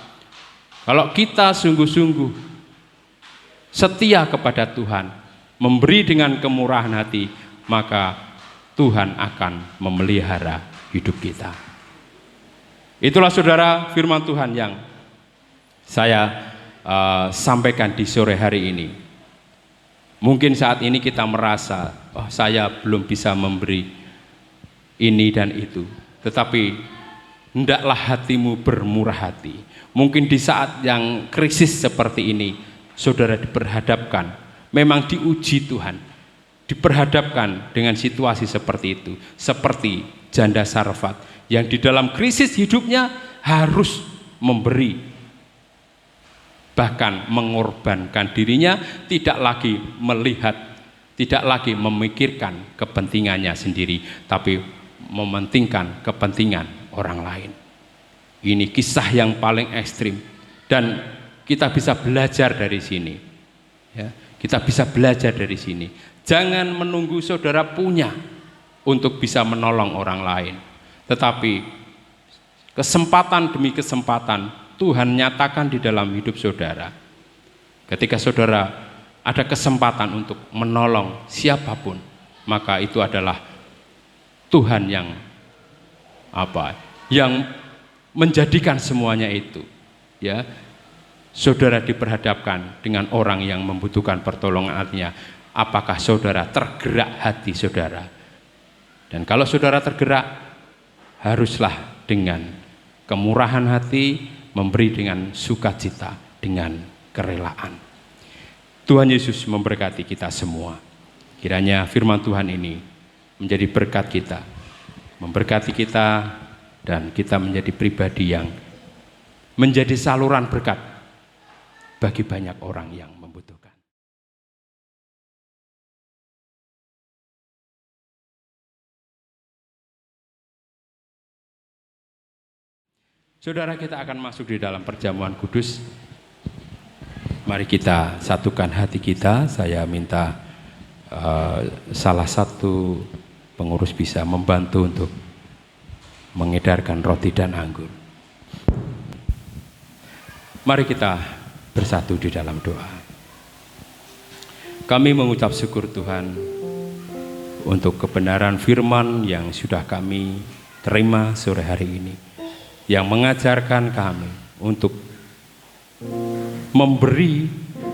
Kalau kita sungguh-sungguh setia kepada Tuhan, memberi dengan kemurahan hati, maka Tuhan akan memelihara hidup kita. Itulah saudara firman Tuhan yang saya sampaikan di sore hari ini. Mungkin saat ini kita merasa, oh, saya belum bisa memberi ini dan itu. Tetapi hendaklah hatimu bermurah hati. Mungkin di saat yang krisis seperti ini, saudara diperhadapkan, memang diuji Tuhan, diperhadapkan dengan situasi seperti itu. Seperti janda Sarfat yang di dalam krisis hidupnya harus memberi, bahkan mengorbankan dirinya, tidak lagi melihat, tidak lagi memikirkan kepentingannya sendiri, tapi mementingkan kepentingan orang lain. Ini kisah yang paling ekstrim dan kita bisa belajar dari sini. Ya, kita bisa belajar dari sini. Jangan menunggu saudara punya untuk bisa menolong orang lain, tetapi kesempatan demi kesempatan Tuhan nyatakan di dalam hidup saudara. Ketika saudara ada kesempatan untuk menolong siapapun, maka itu adalah Tuhan yang menjadikan semuanya itu. Ya, saudara diperhadapkan dengan orang yang membutuhkan pertolongan, artinya apakah saudara tergerak hati saudara? Dan kalau saudara tergerak, haruslah dengan kemurahan hati, memberi dengan sukacita, dengan kerelaan. Tuhan Yesus memberkati kita semua. Kiranya firman Tuhan ini menjadi berkat kita, memberkati kita, dan kita menjadi pribadi yang menjadi saluran berkat bagi banyak orang yang membutuhkan. Saudara, kita akan masuk di dalam perjamuan kudus. Mari kita satukan hati kita. Saya minta salah satu pengurus bisa membantu untuk mengedarkan roti dan anggur. Mari kita bersatu di dalam doa. Kami mengucap syukur Tuhan untuk kebenaran firman yang sudah kami terima sore hari ini, yang mengajarkan kami untuk memberi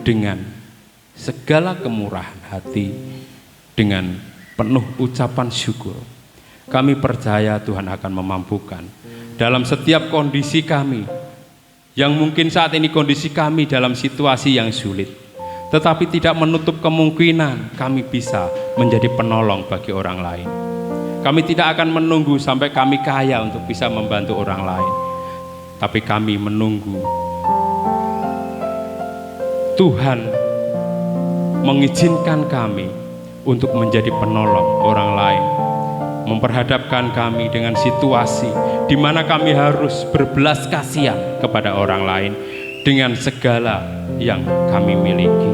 dengan segala kemurahan hati, dengan penuh ucapan syukur. Kami percaya Tuhan akan memampukan dalam setiap kondisi kami, yang mungkin saat ini kondisi kami dalam situasi yang sulit, tetapi tidak menutup kemungkinan kami bisa menjadi penolong bagi orang lain. Kami tidak akan menunggu sampai kami kaya untuk bisa membantu orang lain, tapi kami menunggu Tuhan mengizinkan kami untuk menjadi penolong orang lain, memperhadapkan kami dengan situasi di mana kami harus berbelas kasihan kepada orang lain dengan segala yang kami miliki.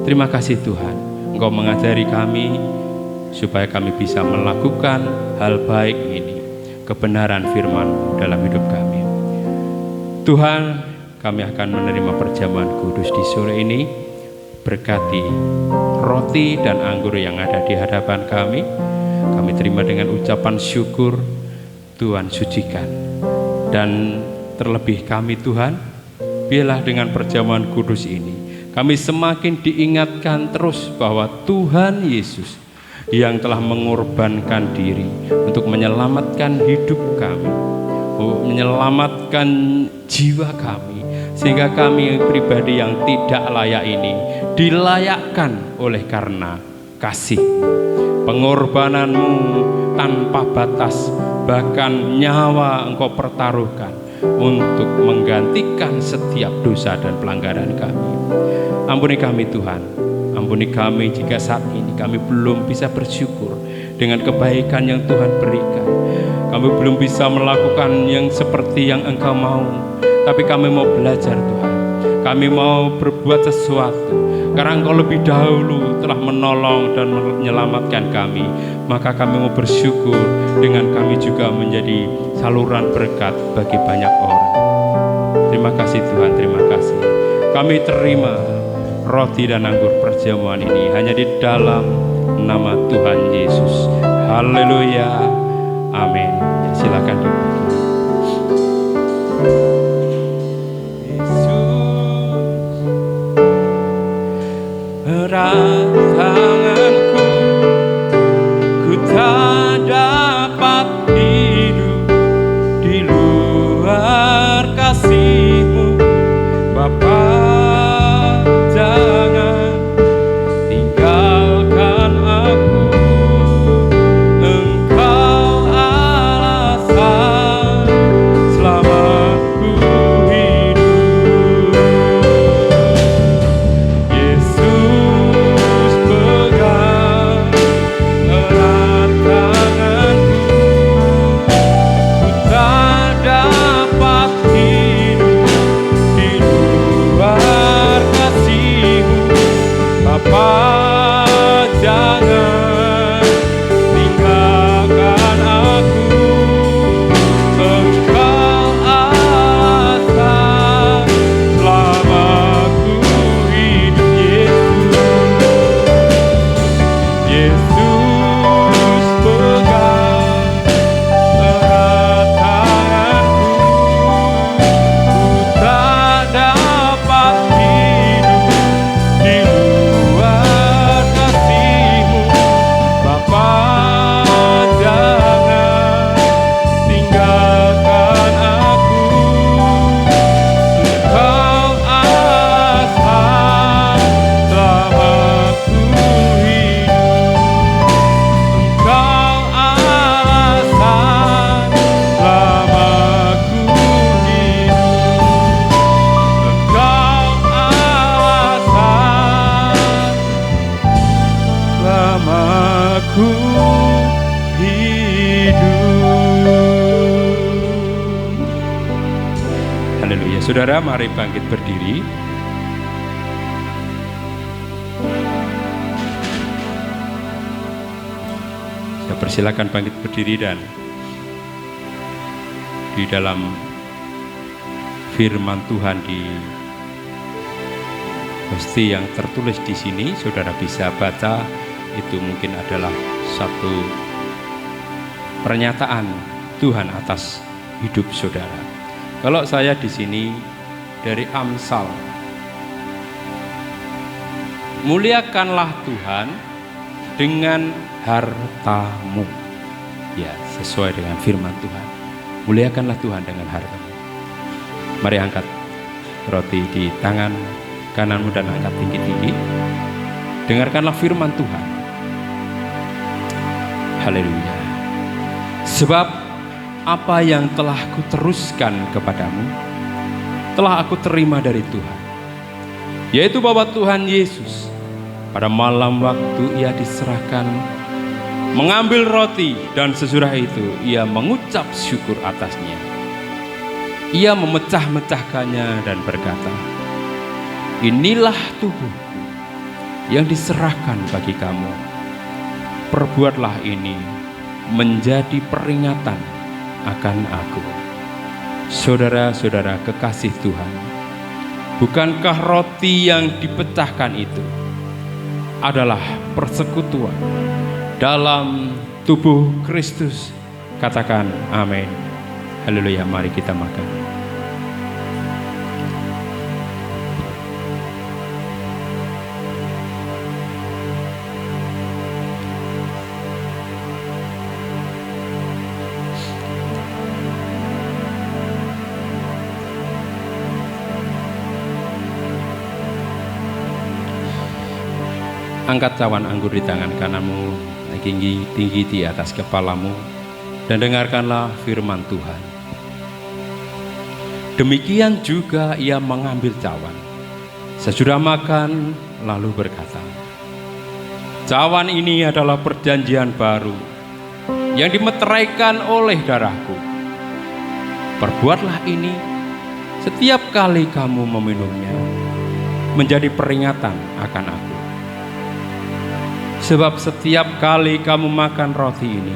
Terima kasih Tuhan, Engkau mengajari kami supaya kami bisa melakukan hal baik ini, kebenaran firman dalam hidup kami. Tuhan, kami akan menerima perjamuan kudus di sore ini. Berkati roti dan anggur yang ada di hadapan kami. Kami terima dengan ucapan syukur. Tuhan sucikan. Dan terlebih kami Tuhan, biarlah dengan perjamuan kudus ini kami semakin diingatkan terus bahwa Tuhan Yesus yang telah mengorbankan diri untuk menyelamatkan hidup kami, menyelamatkan jiwa kami, sehingga kami pribadi yang tidak layak ini dilayakkan oleh karena kasih, pengorbananmu tanpa batas, bahkan nyawa Engkau pertaruhkan untuk menggantikan setiap dosa dan pelanggaran kami. Ampuni kami Tuhan, ampuni kami jika saat ini kami belum bisa bersyukur dengan kebaikan yang Tuhan berikan. Kami belum bisa melakukan yang seperti yang Engkau mau, tapi kami mau belajar Tuhan. Kami mau berbuat sesuatu karena Engkau lebih dahulu telah menolong dan menyelamatkan kami. Maka kami mau bersyukur dengan kami juga menjadi saluran berkat bagi banyak orang. Terima kasih Tuhan, terima kasih. Kami terima roti dan anggur perjamuan ini hanya di dalam nama Tuhan Yesus. Haleluya, amin. Silakan dibagi. Yesus, erat tanganku, ku tak dapat hidup di luar kasih-Mu, Bapa. Jangan tinggalkan aku, Engkau alasan selama ku hidup. Yesus, pegang erat tanganku, ku tak dapat hidup di luar kasih-Mu, Bapa. Jangan tinggalkan aku, Engkau alasan selama ku hidup. Yesus, pegang erat tanganku, ku tak dapat hidup di luar kasih-Mu, Bapa. Jangan tinggalkan aku, Engkau alasan selama ku hidup. Engkau alasan selama ku hidup. Engkau alasan selama ku hidup. Haleluya. Saudara, mari bangkit berdiri. Saya persilakan bangkit berdiri dan di dalam firman Tuhan di pasti yang tertulis di sini, saudara bisa baca. Itu mungkin adalah satu pernyataan Tuhan atas hidup saudara. Kalau saya di sini dari Amsal, muliakanlah Tuhan dengan hartamu. Ya, sesuai dengan firman Tuhan. Muliakanlah Tuhan dengan hartamu. Mari angkat roti di tangan kananmu dan angkat tinggi-tinggi. Dengarkanlah firman Tuhan. Haleluya. Sebab apa yang telah kuteruskan kepadamu telah aku terima dari Tuhan, yaitu bahwa Tuhan Yesus pada malam waktu Ia diserahkan mengambil roti, dan sesudah itu Ia mengucap syukur atasnya. Ia memecah-mecahkannya dan berkata, inilah tubuhku yang diserahkan bagi kamu. Perbuatlah ini menjadi peringatan akan aku. Saudara-saudara kekasih Tuhan, bukankah roti yang dipecahkan itu adalah persekutuan dalam tubuh Kristus? Katakan amin. Haleluya, mari kita makan. Angkat cawan anggur di tangan kananmu tinggi di atas kepalamu dan dengarkanlah firman Tuhan. Demikian juga Ia mengambil cawan sesudah makan lalu berkata, cawan ini adalah perjanjian baru yang dimeteraikan oleh darahku. Perbuatlah ini setiap kali kamu meminumnya, menjadi peringatan akan aku. Sebab setiap kali kamu makan roti ini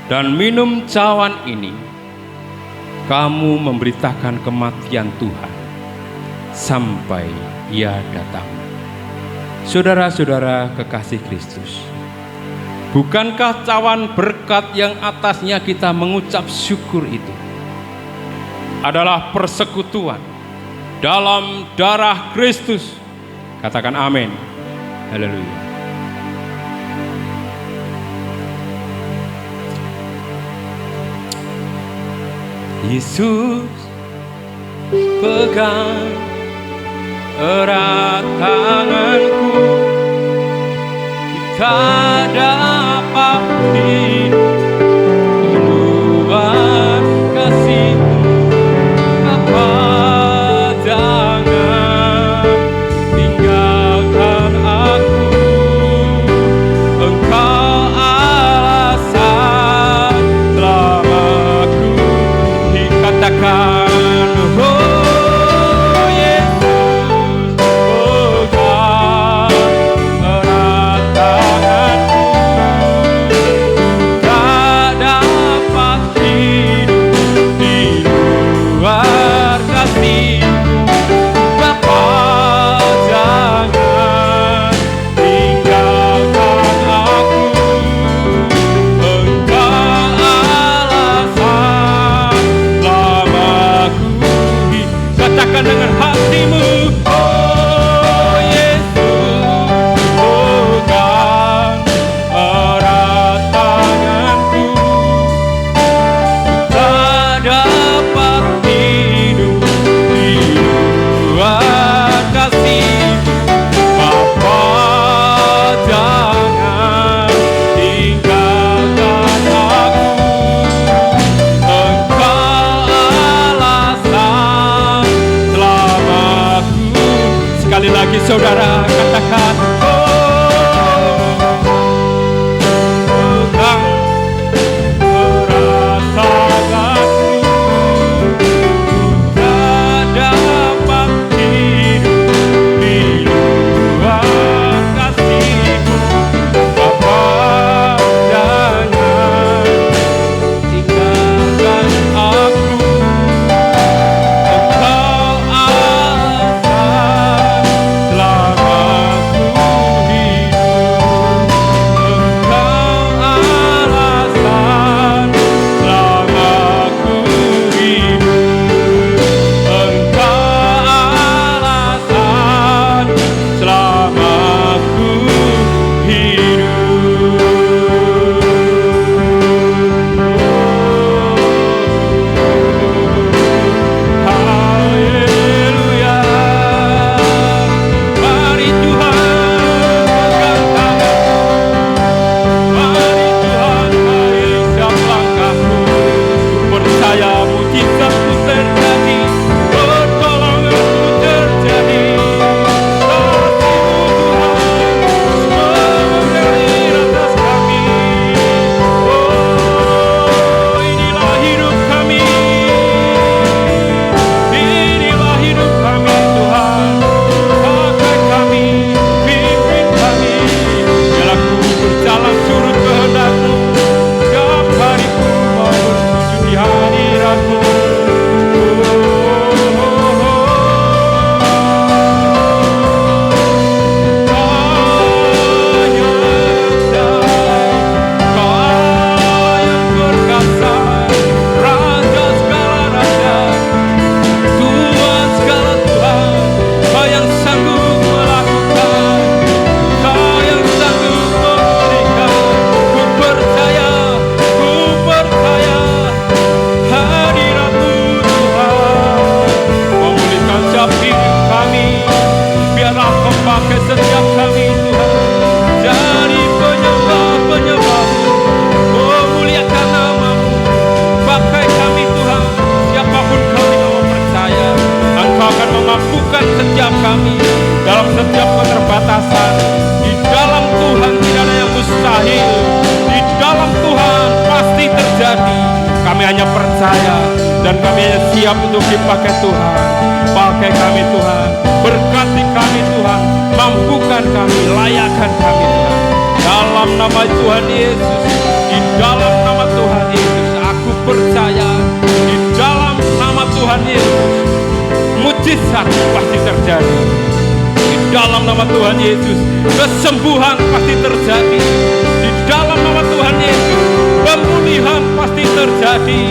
dan minum cawan ini, kamu memberitakan kematian Tuhan sampai Ia datang. Saudara-saudara kekasih Kristus, bukankah cawan berkat yang atasnya kita mengucap syukur itu adalah persekutuan dalam darah Kristus? Katakan amin. Haleluya. Yesus pegang erat tanganku, kita dapat hidup di luar kasih-Mu. Bapa, jangan tinggalkan aku, Engkau alasan selamaku. Dikatakan dengan hatimu, oh Yesus, pegang erat tanganku, tak dapat hidup di luar kasih-Mu. Bapa, jangan tinggalkan aku, Engkau alasan. Sekali lagi saudara katakan, pegang erat tanganku, tak dapat hidup di luar kasih-Mu. Bapa, jangan tinggalkan aku, Di dalam Tuhan tidak ada yang mustahil. Di dalam Tuhan terjadi. Kami hanya percaya dan kami hanya siap untuk dipakai Tuhan. Pakai kami Tuhan, berkati kami Tuhan, mampukan kami, layakkan kami Tuhan. Dalam nama Tuhan Yesus, di dalam nama Tuhan Yesus, aku percaya di dalam nama Tuhan Yesus, mujizat pasti terjadi. Di dalam nama Tuhan Yesus, kesembuhan pasti terjadi. Di dalam nama Tuhan Yesus, pemulihan pasti terjadi.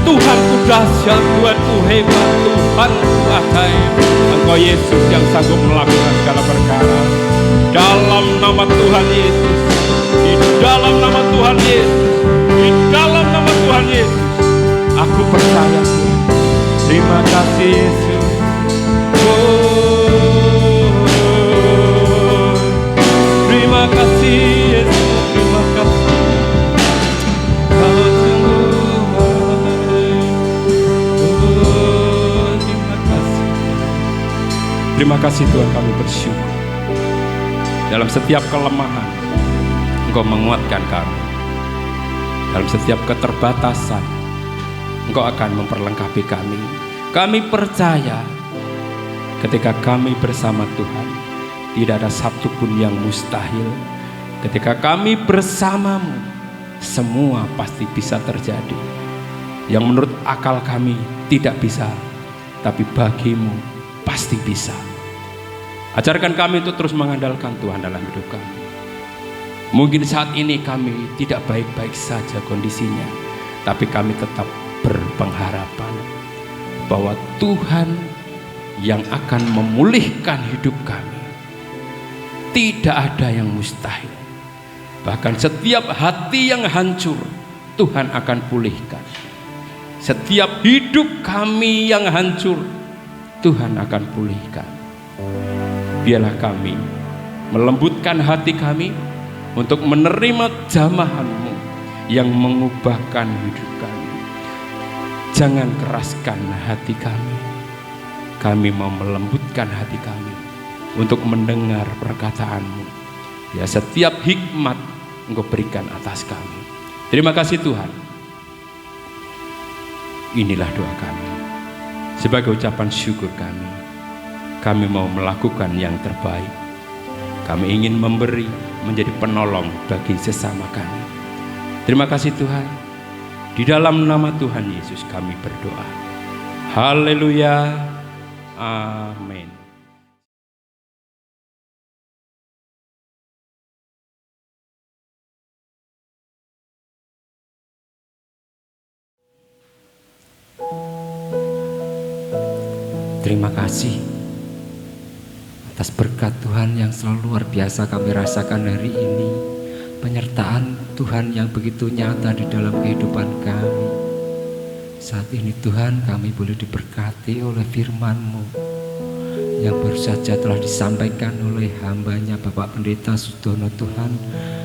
Tuhanku dahsyat, Tuhanku hebat, Tuhanku ajaib. Engkau Yesus yang sanggup melakukan segala perkara. Dalam nama Tuhan Yesus, di dalam nama Tuhan Yesus, di dalam nama Tuhan Yesus, aku percaya. Terima kasih Yesus. Terima kasih Yesus, terima kasih. Kau sungguh baik. Terima kasih. Terima kasih Tuhan, kami bersyukur. Dalam setiap kelemahan, Engkau menguatkan kami. Dalam setiap keterbatasan, Engkau akan memperlengkapi kami. Kami percaya ketika kami bersama Tuhan, tidak ada satupun yang mustahil. Ketika kami bersamamu, semua pasti bisa terjadi. Yang menurut akal kami tidak bisa, tapi bagimu pasti bisa. Ajarkan kami untuk terus mengandalkan Tuhan dalam hidup kami. Mungkin saat ini kami tidak baik-baik saja kondisinya, tapi kami tetap berpengharapan bahwa Tuhan yang akan memulihkan hidup kami. Tidak ada yang mustahil. Bahkan setiap hati yang hancur, Tuhan akan pulihkan. Setiap hidup kami yang hancur, Tuhan akan pulihkan. Biarlah kami melembutkan hati kami untuk menerima jamahan-Mu yang mengubahkan hidup kami. Jangan keraskan hati kami. Kami mau melembutkan hati kami untuk mendengar perkataan-Mu. Ya, setiap hikmat Engkau berikan atas kami. Terima kasih Tuhan. Inilah doa kami. Sebagai ucapan syukur kami, kami mau melakukan yang terbaik. Kami ingin memberi, menjadi penolong bagi sesama kami. Terima kasih Tuhan. Di dalam nama Tuhan Yesus kami berdoa. Haleluya. Amin. Terima kasih atas berkat Tuhan yang selalu luar biasa kami rasakan hari ini. Penyertaan Tuhan yang begitu nyata di dalam kehidupan kami. Saat ini Tuhan, kami boleh diberkati oleh firman-Mu yang baru saja telah disampaikan oleh hamba-Nya Bapak Pendeta Sudono. Tuhan,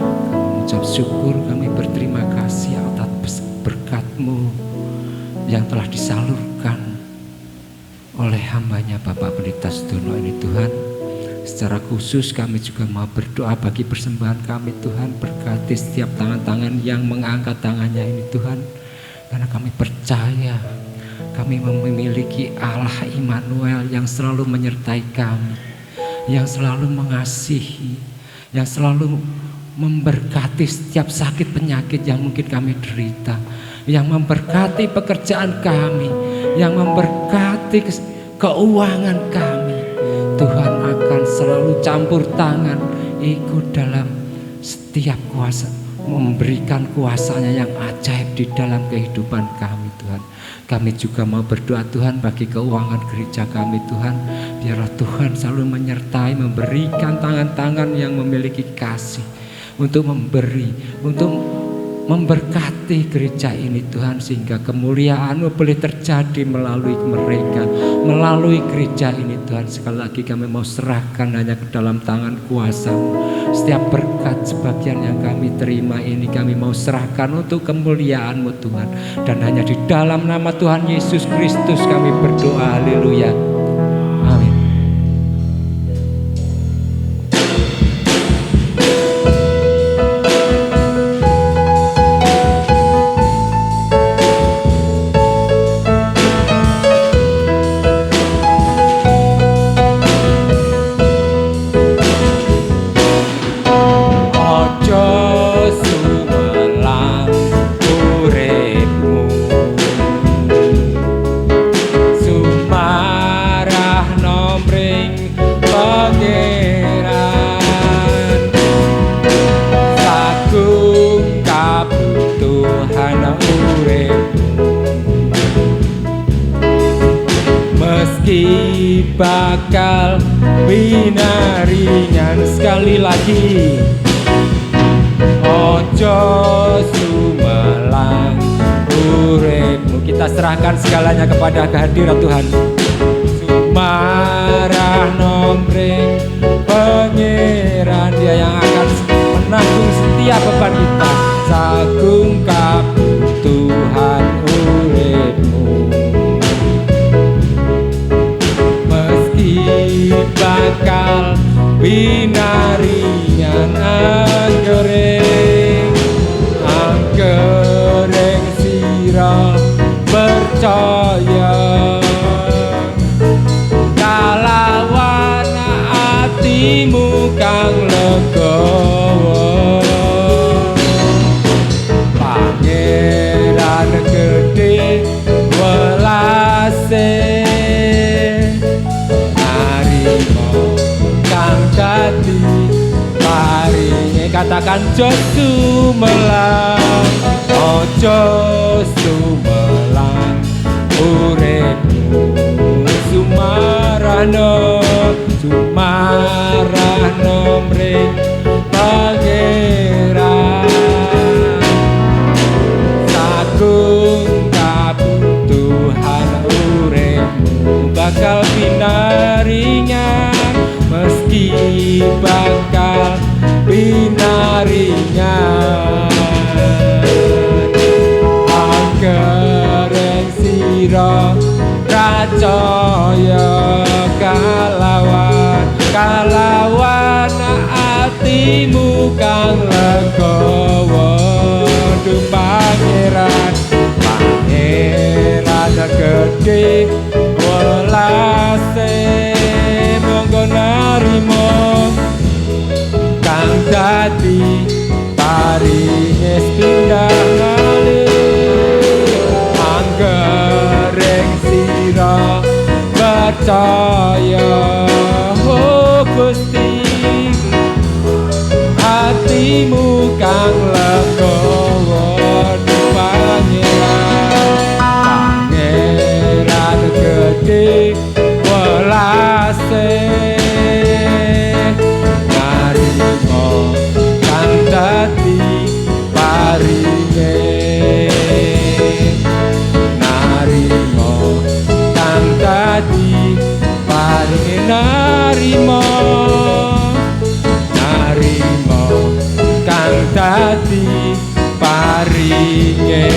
kami mengucap syukur, kami berterima kasih atas berkat-Mu yang telah disalurkan oleh hamba-Nya Bapak Pendeta Sudono ini. Tuhan, secara khusus kami juga mau berdoa bagi persembahan kami. Tuhan, berkati setiap tangan-tangan yang mengangkat tangannya ini Tuhan, karena kami percaya kami memiliki Allah Immanuel yang selalu menyertai kami, yang selalu mengasihi, yang selalu memberkati setiap sakit penyakit yang mungkin kami derita, yang memberkati pekerjaan kami, yang memberkati keuangan kami. Tuhan akan selalu campur tangan ikut dalam setiap kuasa, memberikan kuasanya yang ajaib di dalam kehidupan kami. Tuhan, kami juga mau berdoa Tuhan bagi keuangan gereja kami. Tuhan, biarlah Tuhan selalu menyertai, memberikan tangan-tangan yang memiliki kasih untuk memberi, untuk memberkati gereja ini Tuhan, sehingga kemuliaan-Mu boleh terjadi melalui mereka, melalui gereja ini Tuhan. Sekali lagi kami mau serahkan hanya ke dalam tangan kuasa-Mu. Setiap berkat sebagian yang kami terima ini kami mau serahkan untuk kemuliaan-Mu Tuhan. Dan hanya di dalam nama Tuhan Yesus Kristus kami berdoa. Haleluya. Amin. bakal pinaringan. Sekali lagi, ojo sumelang uripmu. Kita serahkan segalanya kepada kehadiran Tuhan. Sumarah nomring Pangeran, Dia yang akan menanggung setiap beban kita. Sagung kabutuhan uripmu. Meski bakal pinaringan anggering sira percaya. Kalawan atimu kang legowo, Pangeran gedhe welase narimo kang dadi paringe. Katakan ojo sumelang, ojo sumelang uripmu. Sumarahno mring Pangeran. Sagung kabutuhan uripmu bakal pinaringan. Meski bakal pinaringan anggering sira percaya. Kalawan atimu kang legowo. Duh Pangeran gedhe welase, monggo narimo kang dadi paringe pindah ngalih. Anggering sira percaya, oh Gusti, hatimu kang legowo. Duh Pangeran gedhe welase, narimo kang dadi paringe. Narimo kang dadi paringe. Narimo kang dadi paringe.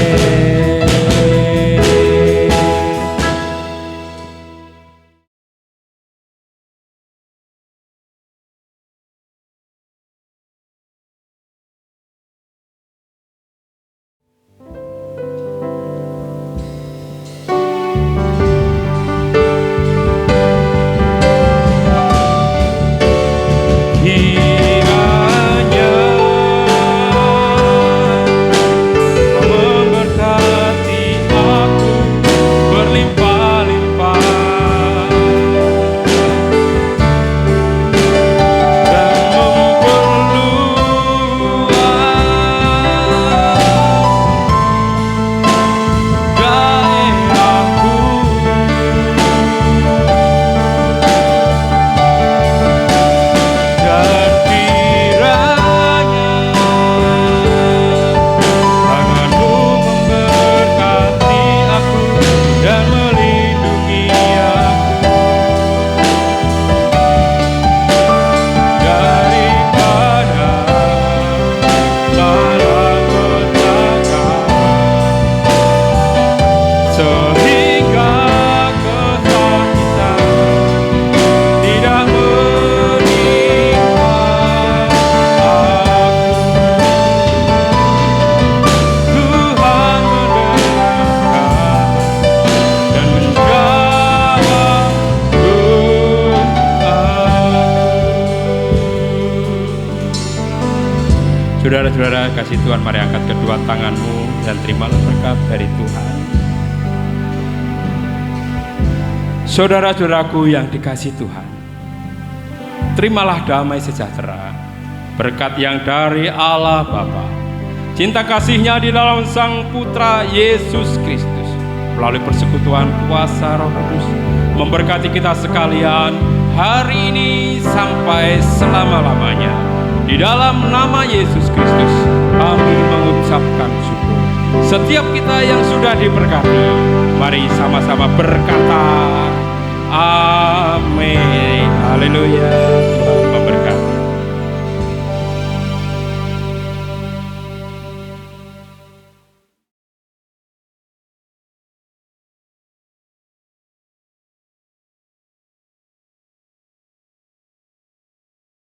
Saudara-saudara kasih Tuhan, mari angkat kedua tanganmu dan terimalah berkat dari Tuhan. Saudara-saudaraku yang dikasih Tuhan, terimalah damai sejahtera, berkat yang dari Allah Bapa, cinta kasih-Nya di dalam Sang Putra Yesus Kristus, melalui persekutuan kuasa Roh Kudus memberkati kita sekalian hari ini sampai selama-lamanya. Di dalam nama Yesus Kristus kami mengucapkan syukur. Setiap kita yang sudah diberkati, mari sama-sama berkata amin. Haleluya.